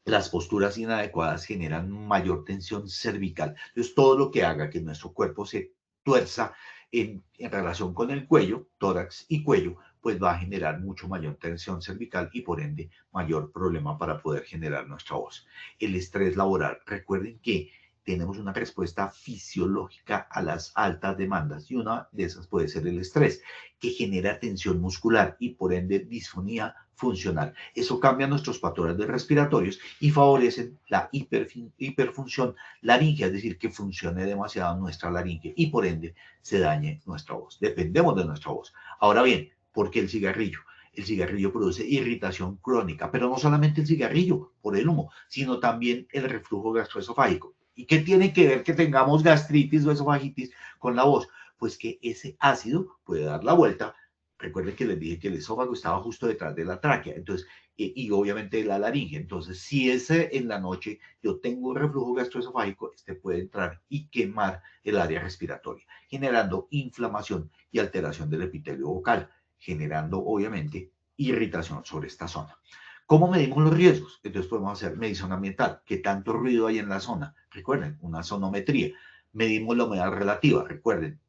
las posturas inadecuadas generan mayor tensión cervical. Entonces, todo lo que haga que nuestro cuerpo se tuerza en relación con el cuello, tórax y cuello, pues va a generar mucho mayor tensión cervical y por ende mayor problema para poder generar nuestra voz. El estrés laboral. Recuerden que tenemos una respuesta fisiológica a las altas demandas y una de esas puede ser el estrés, que genera tensión muscular y por ende disfonía funcional. Eso cambia nuestros patrones respiratorios y favorecen la hiperfunción laríngea, es decir, que funcione demasiado nuestra laringe y por ende se dañe nuestra voz. Dependemos de nuestra voz. Ahora bien, ¿por qué el cigarrillo? El cigarrillo produce irritación crónica, pero no solamente el cigarrillo por el humo, sino también el reflujo gastroesofágico. ¿Y qué tiene que ver que tengamos gastritis o esofagitis con la voz? Pues que ese ácido puede dar la vuelta. Recuerden que les dije que el esófago estaba justo detrás de la tráquea, entonces, y obviamente la laringe. Entonces, si en la noche yo tengo un reflujo gastroesofágico, este puede entrar y quemar el área respiratoria, generando inflamación y alteración del epitelio vocal, generando obviamente irritación sobre esta zona. ¿Cómo medimos los riesgos? Entonces podemos hacer medición ambiental. ¿Qué tanto ruido hay en la zona? Recuerden, una sonometría. Medimos la humedad relativa. Recuerden,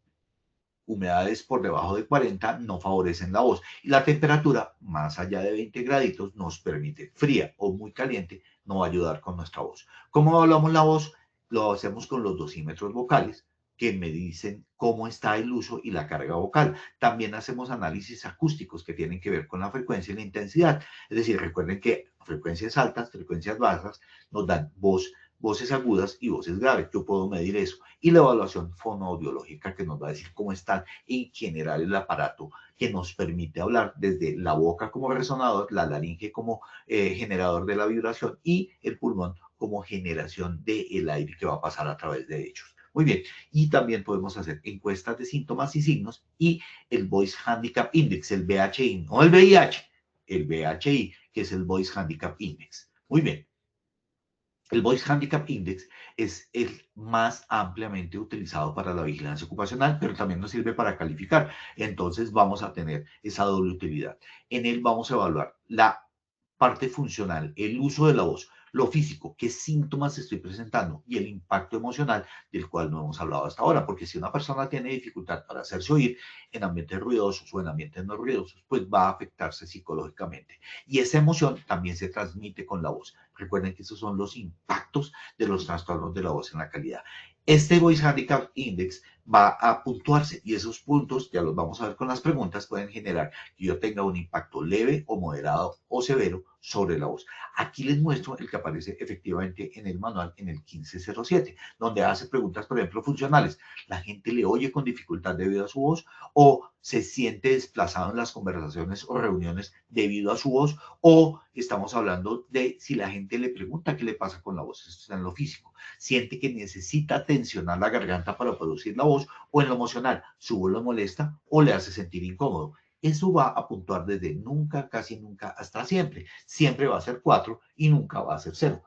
humedades por debajo de 40 no favorecen la voz. Y la temperatura más allá de 20 graditos nos permite fría o muy caliente, no va a ayudar con nuestra voz. ¿Cómo evaluamos la voz? Lo hacemos con los dosímetros vocales, que me dicen cómo está el uso y la carga vocal. También hacemos análisis acústicos que tienen que ver con la frecuencia y la intensidad. Es decir, recuerden que frecuencias altas, frecuencias bajas nos dan voces agudas y voces graves. Yo puedo medir eso. Y la evaluación fonoaudiológica que nos va a decir cómo está en general el aparato que nos permite hablar desde la boca como resonador, la laringe como generador de la vibración y el pulmón como generación del aire que va a pasar a través de ellos. Muy bien, y también podemos hacer encuestas de síntomas y signos y el Voice Handicap Index, el VHI, no el VIH, el VHI, que es el Voice Handicap Index. Muy bien. El Voice Handicap Index es el más ampliamente utilizado para la vigilancia ocupacional, pero también nos sirve para calificar. Entonces vamos a tener esa doble utilidad. En él vamos a evaluar la parte funcional, el uso de la voz, lo físico, qué síntomas estoy presentando y el impacto emocional del cual no hemos hablado hasta ahora, porque si una persona tiene dificultad para hacerse oír en ambientes ruidosos o en ambientes no ruidosos, pues va a afectarse psicológicamente. Y esa emoción también se transmite con la voz. Recuerden que esos son los impactos de los trastornos de la voz en la calidad. Este Voice Handicap Index va a puntuarse y esos puntos, ya los vamos a ver con las preguntas, pueden generar que yo tenga un impacto leve o moderado o severo sobre la voz. Aquí les muestro el que aparece efectivamente en el manual en el 1507, donde hace preguntas, por ejemplo, funcionales. La gente le oye con dificultad debido a su voz o se siente desplazado en las conversaciones o reuniones debido a su voz, o estamos hablando de si la gente le pregunta qué le pasa con la voz, esto está en lo físico, siente que necesita tensionar la garganta para producir la voz, o en lo emocional, su voz lo molesta o le hace sentir incómodo. Eso va a puntuar desde nunca, casi nunca, hasta siempre. Siempre va a ser 4 y nunca va a ser 0.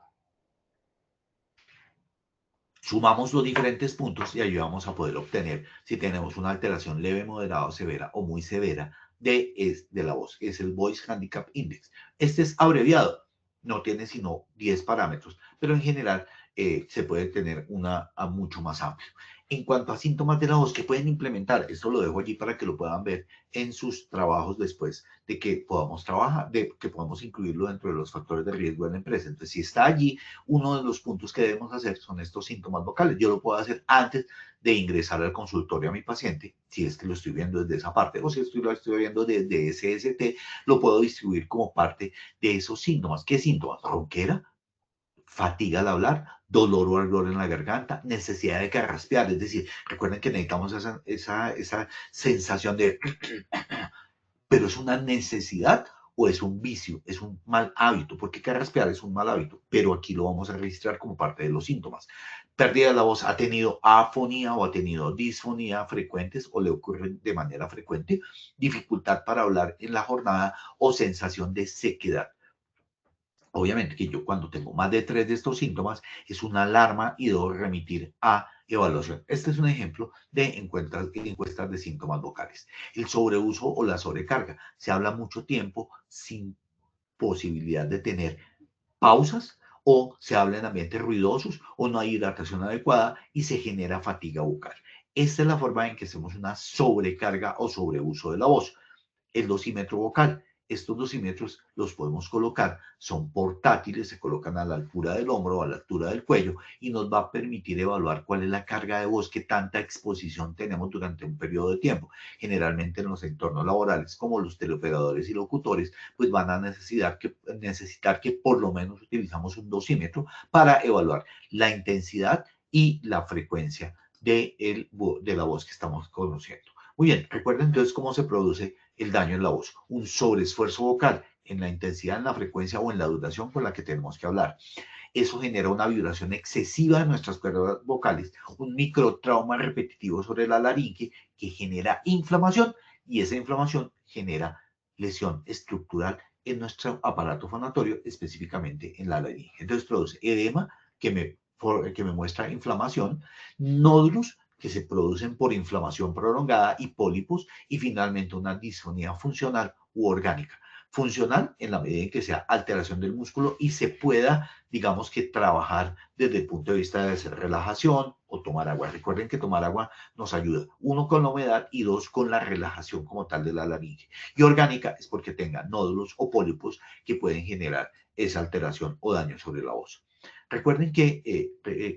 Sumamos los diferentes puntos y ahí vamos a poder obtener si tenemos una alteración leve, moderada o severa o muy severa de la voz. Es el Voice Handicap Index. Este es abreviado, no tiene sino 10 parámetros, pero en general se puede tener una a mucho más amplio. En cuanto a síntomas de la voz que pueden implementar, esto lo dejo allí para que lo puedan ver en sus trabajos después de que podamos trabajar, de que podamos incluirlo dentro de los factores de riesgo de la empresa. Entonces, si está allí, uno de los puntos que debemos hacer son estos síntomas vocales. Yo lo puedo hacer antes de ingresar al consultorio a mi paciente, si es que lo estoy viendo desde esa parte, o si lo estoy viendo desde SST, lo puedo distribuir como parte de esos síntomas. ¿Qué síntomas? Ronquera, fatiga al hablar, dolor o ardor en la garganta, necesidad de carraspear, es decir, recuerden que necesitamos esa sensación de, pero es una necesidad o es un vicio, es un mal hábito, porque carraspear es un mal hábito, pero aquí lo vamos a registrar como parte de los síntomas. Pérdida de la voz, ha tenido afonía o ha tenido disfonía frecuentes o le ocurren de manera frecuente, dificultad para hablar en la jornada o sensación de sequedad. Obviamente que yo cuando tengo más de 3 de estos síntomas es una alarma y debo remitir a evaluación. Este es un ejemplo de encuestas de síntomas vocales. El sobreuso o la sobrecarga. Se habla mucho tiempo sin posibilidad de tener pausas, o se habla en ambientes ruidosos o no hay hidratación adecuada y se genera fatiga vocal. Esta es la forma en que hacemos una sobrecarga o sobreuso de la voz. El dosímetro vocal. Estos dosímetros los podemos colocar, son portátiles, se colocan a la altura del hombro o a la altura del cuello y nos va a permitir evaluar cuál es la carga de voz, qué tanta exposición tenemos durante un periodo de tiempo. Generalmente en los entornos laborales, como los teleoperadores y locutores, pues van a necesitar que por lo menos utilizamos un dosímetro para evaluar la intensidad y la frecuencia de la voz que estamos conociendo. Muy bien, recuerden entonces cómo se produce el daño en la voz. Un sobreesfuerzo vocal en la intensidad, en la frecuencia o en la duración con la que tenemos que hablar. Eso genera una vibración excesiva de nuestras cuerdas vocales, un microtrauma repetitivo sobre la laringe que genera inflamación y esa inflamación genera lesión estructural en nuestro aparato fonatorio, específicamente en la laringe. Entonces produce edema que me muestra inflamación, nódulos que se producen por inflamación prolongada y pólipos, y finalmente una disfonía funcional u orgánica. Funcional en la medida en que sea alteración del músculo y se pueda, digamos que trabajar desde el punto de vista de hacer relajación o tomar agua. Recuerden que tomar agua nos ayuda, 1 con la humedad y 2 con la relajación como tal de la laringe. Y orgánica es porque tenga nódulos o pólipos que pueden generar esa alteración o daño sobre la voz. Recuerden que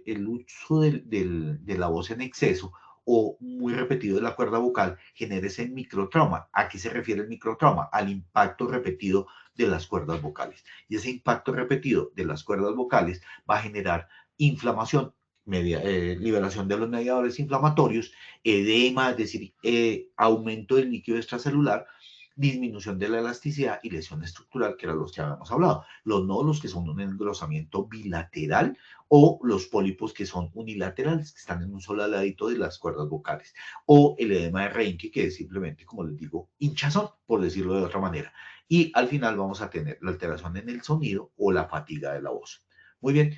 el uso de la voz en exceso o muy repetido de la cuerda vocal genera ese microtrauma. ¿A qué se refiere el microtrauma? Al impacto repetido de las cuerdas vocales. Y ese impacto repetido de las cuerdas vocales va a generar inflamación, liberación de los mediadores inflamatorios, edema, es decir, aumento del líquido extracelular, disminución de la elasticidad y lesión estructural, que eran los que habíamos hablado. Los nódulos, que son un engrosamiento bilateral, o los pólipos, que son unilaterales, que están en un solo ladito de las cuerdas vocales, o el edema de Reinke, que es simplemente, como les digo, hinchazón, por decirlo de otra manera. Y al final vamos a tener la alteración en el sonido o la fatiga de la voz. Muy bien.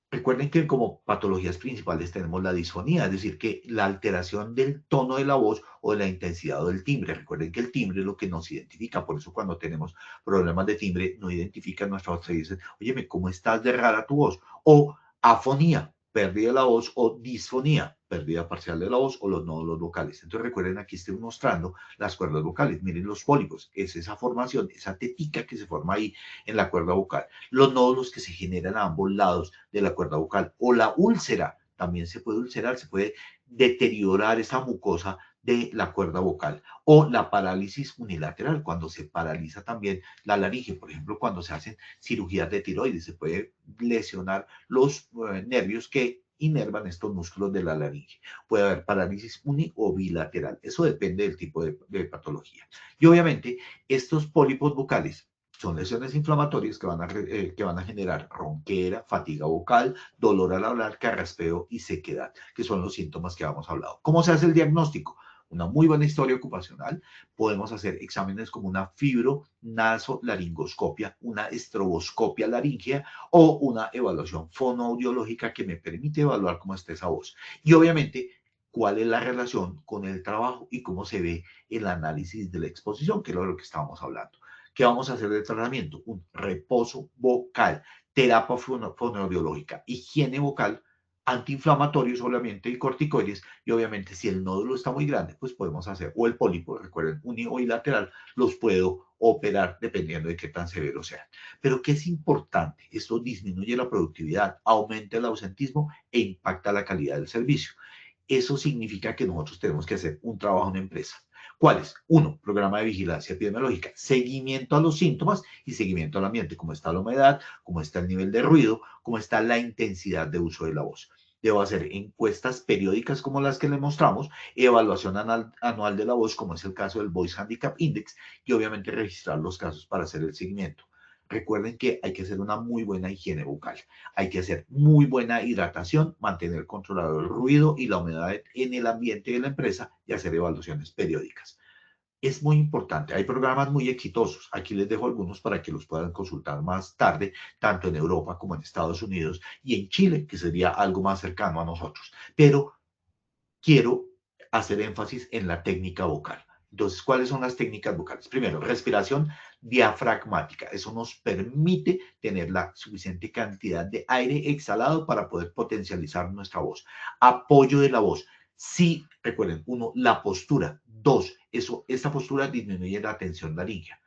Recuerden que como patologías principales tenemos la disfonía, es decir, que la alteración del tono de la voz o de la intensidad o del timbre. Recuerden que el timbre es lo que nos identifica, por eso cuando tenemos problemas de timbre no identifican nuestra voz y dicen, oye, ¿cómo estás de rara tu voz? O afonía, pérdida de la voz, o disfonía, pérdida parcial de la voz, o los nódulos vocales. Entonces recuerden, aquí estoy mostrando las cuerdas vocales. Miren los pólipos, es esa formación, esa tetica que se forma ahí en la cuerda vocal. Los nódulos que se generan a ambos lados de la cuerda vocal, o la úlcera. También se puede ulcerar, se puede deteriorar esa mucosa de la cuerda vocal. O la parálisis unilateral, cuando se paraliza también la laringe. Por ejemplo, cuando se hacen cirugías de tiroides, se puede lesionar los nervios que inervan estos músculos de la laringe. Puede haber parálisis uni o bilateral. Eso depende del tipo de patología. Y obviamente, estos pólipos vocales son lesiones inflamatorias que van a generar ronquera, fatiga vocal, dolor al hablar, carraspeo y sequedad, que son los síntomas que hemos hablado. ¿Cómo se hace el diagnóstico? Una muy buena historia ocupacional. Podemos hacer exámenes como una fibronasolaringoscopia, una estroboscopia laringea o una evaluación fonoaudiológica que me permite evaluar cómo está esa voz. Y obviamente, cuál es la relación con el trabajo y cómo se ve el análisis de la exposición, que es lo que estábamos hablando. ¿Qué vamos a hacer de tratamiento? Un reposo vocal, terapia fonoaudiológica, higiene vocal, antiinflamatorios obviamente y corticoides, y obviamente si el nódulo está muy grande, pues podemos hacer, o el pólipo, recuerden, uni o bilateral, los puedo operar dependiendo de qué tan severos sean. Pero ¿qué es importante? Esto disminuye la productividad, aumenta el ausentismo e impacta la calidad del servicio. Eso significa que nosotros tenemos que hacer un trabajo en empresa. ¿Cuáles? Uno, programa de vigilancia epidemiológica, seguimiento a los síntomas y seguimiento al ambiente, cómo está la humedad, cómo está el nivel de ruido, cómo está la intensidad de uso de la voz. Debo hacer encuestas periódicas como las que le mostramos, evaluación anual de la voz, como es el caso del Voice Handicap Index, y obviamente registrar los casos para hacer el seguimiento. Recuerden que hay que hacer una muy buena higiene vocal, hay que hacer muy buena hidratación, mantener controlado el ruido y la humedad en el ambiente de la empresa y hacer evaluaciones periódicas. Es muy importante, hay programas muy exitosos, aquí les dejo algunos para que los puedan consultar más tarde, tanto en Europa como en Estados Unidos y en Chile, que sería algo más cercano a nosotros. Pero quiero hacer énfasis en la técnica vocal. Entonces, ¿cuáles son las técnicas vocales? Primero, respiración diafragmática. Eso nos permite tener la suficiente cantidad de aire exhalado para poder potencializar nuestra voz. Apoyo de la voz. Sí, recuerden, uno, la postura. Dos, esta postura disminuye la tensión laríngea.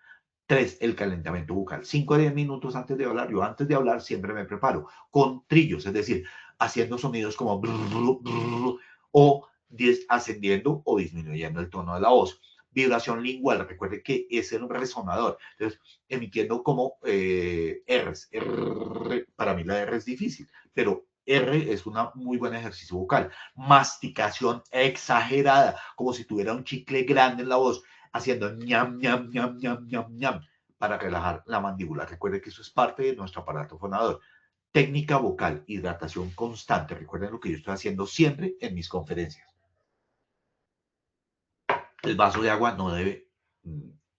Tres, el calentamiento bucal. 5 a 10 minutos antes de hablar. Yo antes de hablar siempre me preparo con trillos, es decir, haciendo sonidos como brrr, brrr, o ascendiendo o disminuyendo el tono de la voz. Vibración lingual, recuerde que es el resonador. Entonces, emitiendo como R's. R, para mí la R es difícil, pero R es un muy buen ejercicio vocal. Masticación exagerada, como si tuviera un chicle grande en la voz, haciendo ñam, ñam, ñam, ñam, ñam, ñam, para relajar la mandíbula. Recuerde que eso es parte de nuestro aparato fonador. Técnica vocal, hidratación constante. Recuerden lo que yo estoy haciendo siempre en mis conferencias. El vaso de agua no debe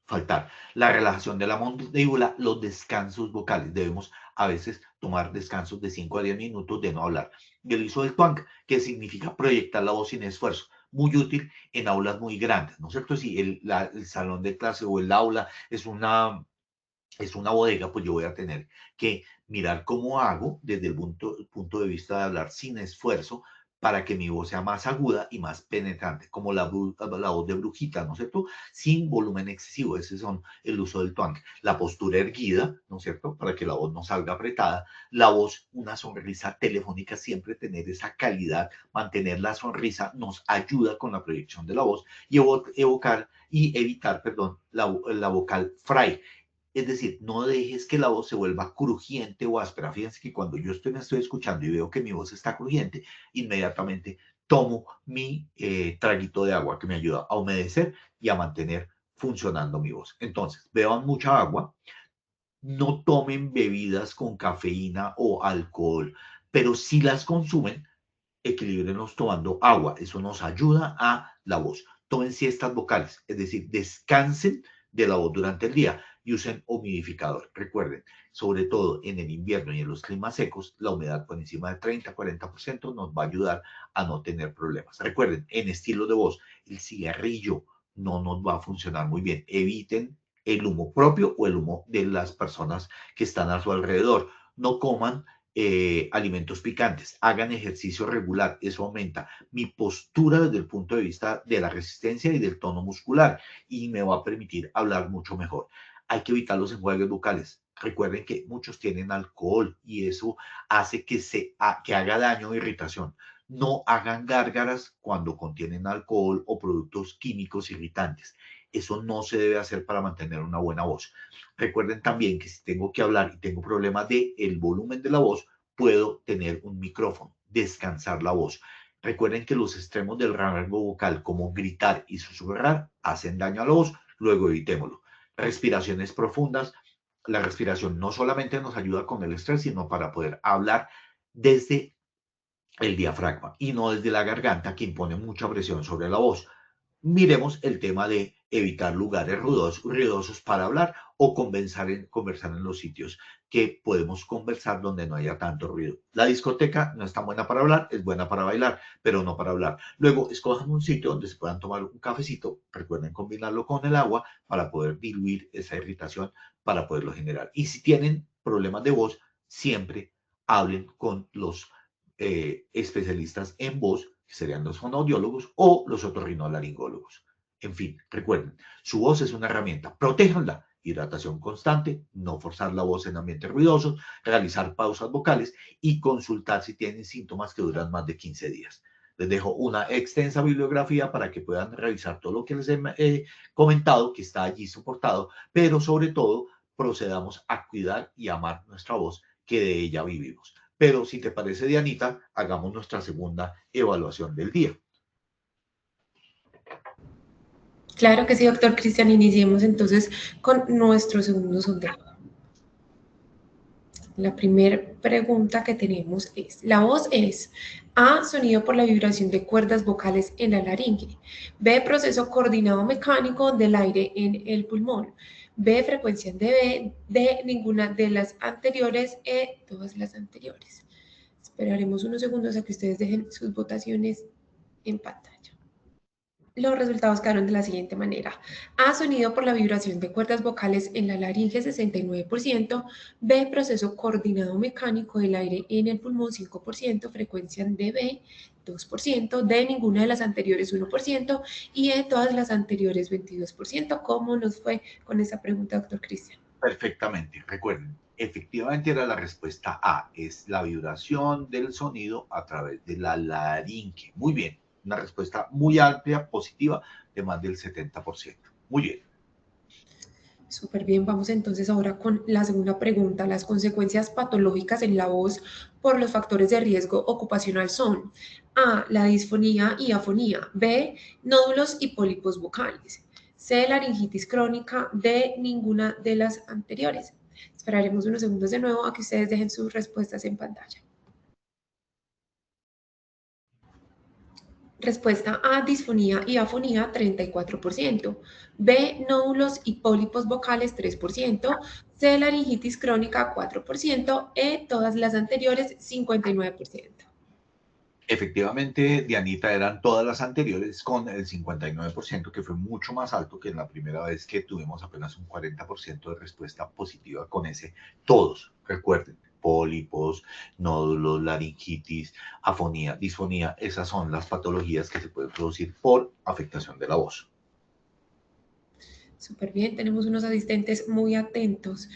faltar. La relajación de la mandíbula, los descansos vocales. Debemos a veces tomar descansos de 5 a 10 minutos de no hablar. Y el uso del twang, que significa proyectar la voz sin esfuerzo. Muy útil en aulas muy grandes, ¿no es cierto? Si el salón de clase o el aula es una bodega, pues yo voy a tener que mirar cómo hago desde el punto de vista de hablar sin esfuerzo para que mi voz sea más aguda y más penetrante, como la voz de brujita, ¿no es cierto? Sin volumen excesivo, ese son el uso del twang. La postura erguida, ¿no es cierto? Para que la voz no salga apretada. La voz, una sonrisa telefónica, siempre tener esa calidad, mantener la sonrisa nos ayuda con la proyección de la voz y evitar, la vocal fry. Es decir, no dejes que la voz se vuelva crujiente o áspera. Fíjense que cuando yo me estoy escuchando y veo que mi voz está crujiente, inmediatamente tomo mi traguito de agua que me ayuda a humedecer y a mantener funcionando mi voz. Entonces, beban mucha agua, no tomen bebidas con cafeína o alcohol, pero si las consumen, equilíbrenos tomando agua. Eso nos ayuda a la voz. Tomen siestas vocales, es decir, descansen de la voz durante el día y usen humidificador. Recuerden, sobre todo en el invierno y en los climas secos, la humedad por encima del 30-40% nos va a ayudar a no tener problemas. Recuerden, en estilo de voz, el cigarrillo no nos va a funcionar muy bien. Eviten el humo propio o el humo de las personas que están a su alrededor. No coman alimentos picantes, hagan ejercicio regular, eso aumenta mi postura desde el punto de vista de la resistencia y del tono muscular y me va a permitir hablar mucho mejor. Hay que evitar los enjuagues bucales. Recuerden que muchos tienen alcohol y eso hace que haga daño o irritación. No hagan gárgaras cuando contienen alcohol o productos químicos irritantes. Eso no se debe hacer para mantener una buena voz. Recuerden también que si tengo que hablar y tengo problemas de el volumen de la voz, puedo tener un micrófono, descansar la voz. Recuerden que los extremos del rango vocal, como gritar y susurrar, hacen daño a la voz, luego evitémoslo. Respiraciones profundas. La respiración no solamente nos ayuda con el estrés, sino para poder hablar desde el diafragma y no desde la garganta, que impone mucha presión sobre la voz. Miremos el tema de evitar lugares ruidosos para hablar o conversar en los sitios que podemos conversar donde no haya tanto ruido. La discoteca no es tan buena para hablar, es buena para bailar, pero no para hablar. Luego, escojan un sitio donde se puedan tomar un cafecito. Recuerden combinarlo con el agua para poder diluir esa irritación, para poderlo generar. Y si tienen problemas de voz, siempre hablen con los especialistas en voz, que serían los fonoaudiólogos o los otorrinolaringólogos. En fin, recuerden, su voz es una herramienta, protéjanla. Hidratación constante, no forzar la voz en ambientes ruidosos, realizar pausas vocales y consultar si tienen síntomas que duran más de 15 días. Les dejo una extensa bibliografía para que puedan revisar todo lo que les he comentado, que está allí soportado, pero sobre todo procedamos a cuidar y amar nuestra voz, que de ella vivimos. Pero si te parece, Dianita, hagamos nuestra segunda evaluación del día. Claro que sí, doctor Cristian. Iniciemos entonces con nuestro segundo sondeo. La primera pregunta que tenemos es, la voz es A, sonido por la vibración de cuerdas vocales en la laringe; B, proceso coordinado mecánico del aire en el pulmón; B, frecuencia de B, D, ninguna de las anteriores, E, todas las anteriores. Esperaremos unos segundos a que ustedes dejen sus votaciones en pantalla. Los resultados quedaron de la siguiente manera. A, sonido por la vibración de cuerdas vocales en la laringe, 69%. B, proceso coordinado mecánico del aire en el pulmón, 5%. Frecuencia de B, 2%. D, ninguna de las anteriores, 1%. Y E, todas las anteriores, 22%. ¿Cómo nos fue con esa pregunta, doctor Cristian? Perfectamente. Recuerden, efectivamente era la respuesta A. Es la vibración del sonido a través de la laringe. Muy bien. Una respuesta muy amplia, positiva, de más del 70%. Muy bien. Súper bien, vamos entonces ahora con la segunda pregunta. Las consecuencias patológicas en la voz por los factores de riesgo ocupacional son: A, la disfonía y afonía; B, nódulos y pólipos vocales; C, laringitis crónica; D, ninguna de las anteriores. Esperaremos unos segundos de nuevo a que ustedes dejen sus respuestas en pantalla. Respuesta A, disfonía y afonía, 34%. B, nódulos y pólipos vocales, 3%. C, laringitis crónica, 4%. E, todas las anteriores, 59%. Efectivamente, Dianita, eran todas las anteriores con el 59%, que fue mucho más alto que en la primera vez, que tuvimos apenas un 40% de respuesta positiva con ese. Todos, recuerden, pólipos, nódulos, laringitis, afonía, disfonía, esas son las patologías que se pueden producir por afectación de la voz. Súper bien, tenemos unos asistentes muy atentos.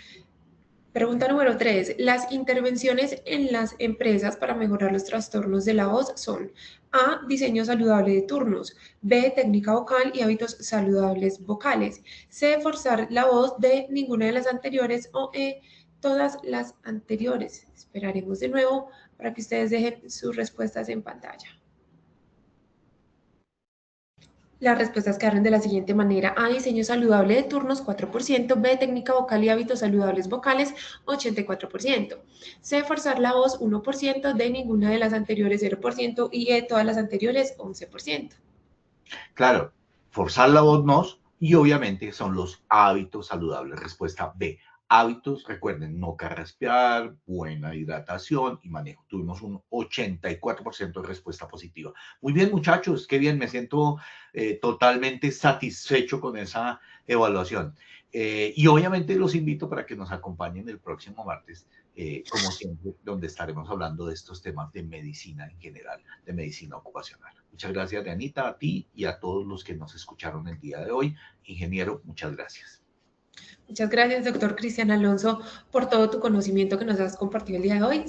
Pregunta número 3. Las intervenciones en las empresas para mejorar los trastornos de la voz son: A, diseño saludable de turnos; B, técnica vocal y hábitos saludables vocales; C, forzar la voz; D, ninguna de las anteriores; o E, todas las anteriores. Esperaremos de nuevo para que ustedes dejen sus respuestas en pantalla. Las respuestas quedaron de la siguiente manera: A, diseño saludable de turnos, 4%; B, técnica vocal y hábitos saludables vocales, 84%; C, forzar la voz, 1%; D, ninguna de las anteriores, 0%; y E, todas las anteriores, 11%. Claro, forzar la voz no, y obviamente son los hábitos saludables. Respuesta B. Hábitos, recuerden, no carraspear, buena hidratación y manejo. Tuvimos un 84% de respuesta positiva. Muy bien, muchachos, qué bien, me siento totalmente satisfecho con esa evaluación. Y obviamente los invito para que nos acompañen el próximo martes, como siempre, donde estaremos hablando de estos temas de medicina en general, de medicina ocupacional. Muchas gracias, Dianita, a ti y a todos los que nos escucharon el día de hoy. Ingeniero, muchas gracias. Muchas gracias, doctor Cristian Alonso, por todo tu conocimiento que nos has compartido el día de hoy.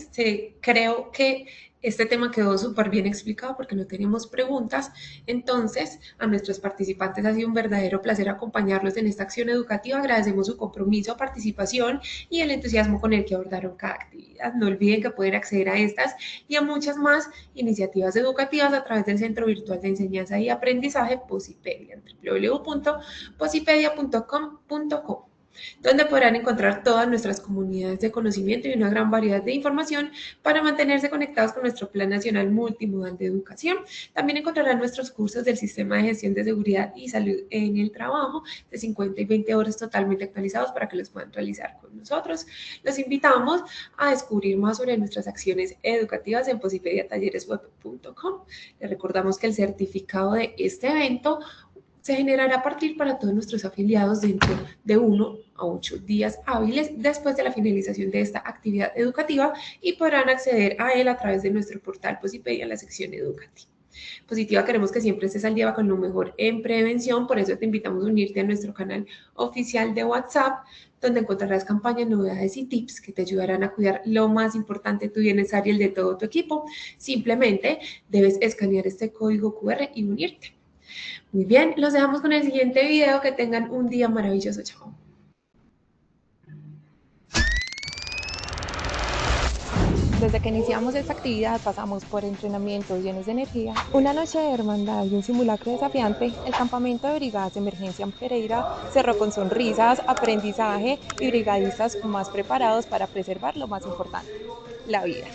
Creo que este tema quedó súper bien explicado porque no tenemos preguntas. Entonces, a nuestros participantes ha sido un verdadero placer acompañarlos en esta acción educativa. Agradecemos su compromiso, participación y el entusiasmo con el que abordaron cada actividad. No olviden que pueden acceder a estas y a muchas más iniciativas educativas a través del Centro Virtual de Enseñanza y Aprendizaje Posipedia en www.posipedia.com.co, donde podrán encontrar todas nuestras comunidades de conocimiento y una gran variedad de información para mantenerse conectados con nuestro Plan Nacional Multimodal de Educación. También encontrarán nuestros cursos del Sistema de Gestión de Seguridad y Salud en el Trabajo de 50 y 20 horas totalmente actualizados para que los puedan realizar con nosotros. Los invitamos a descubrir más sobre nuestras acciones educativas en posipediatalleresweb.com. Les recordamos que el certificado de este evento se generará a partir para todos nuestros afiliados dentro de 1 a 8 días hábiles después de la finalización de esta actividad educativa y podrán acceder a él a través de nuestro portal Posipedia en la sección educativa. Positiva, queremos que siempre estés al día con lo mejor en prevención, por eso te invitamos a unirte a nuestro canal oficial de WhatsApp, donde encontrarás campañas, novedades y tips que te ayudarán a cuidar lo más importante, tu bienestar y el de todo tu equipo. Simplemente debes escanear este código QR y unirte. Muy bien, los dejamos con el siguiente video. Que tengan un día maravilloso. Chao. Desde que iniciamos esta actividad pasamos por entrenamientos llenos de energía, una noche de hermandad y un simulacro desafiante. El campamento de brigadas de emergencia en Pereira cerró con sonrisas, aprendizaje y brigadistas más preparados para preservar lo más importante, la vida.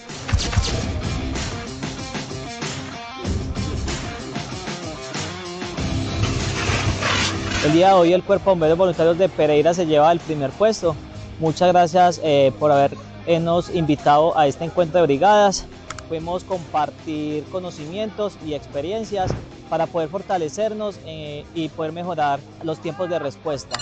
El día de hoy el Cuerpo de Bomberos Voluntarios de Pereira se lleva el primer puesto. Muchas gracias por habernos invitado a este encuentro de brigadas. Pudimos compartir conocimientos y experiencias para poder fortalecernos y poder mejorar los tiempos de respuesta.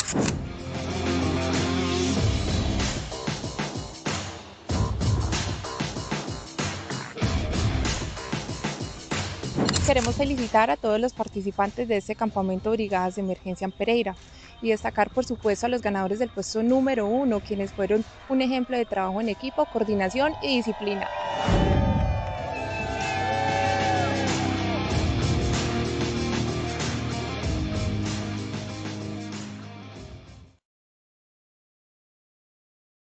Queremos felicitar a todos los participantes de este campamento de brigadas de emergencia en Pereira y destacar por supuesto a los ganadores del puesto número 1, quienes fueron un ejemplo de trabajo en equipo, coordinación y disciplina.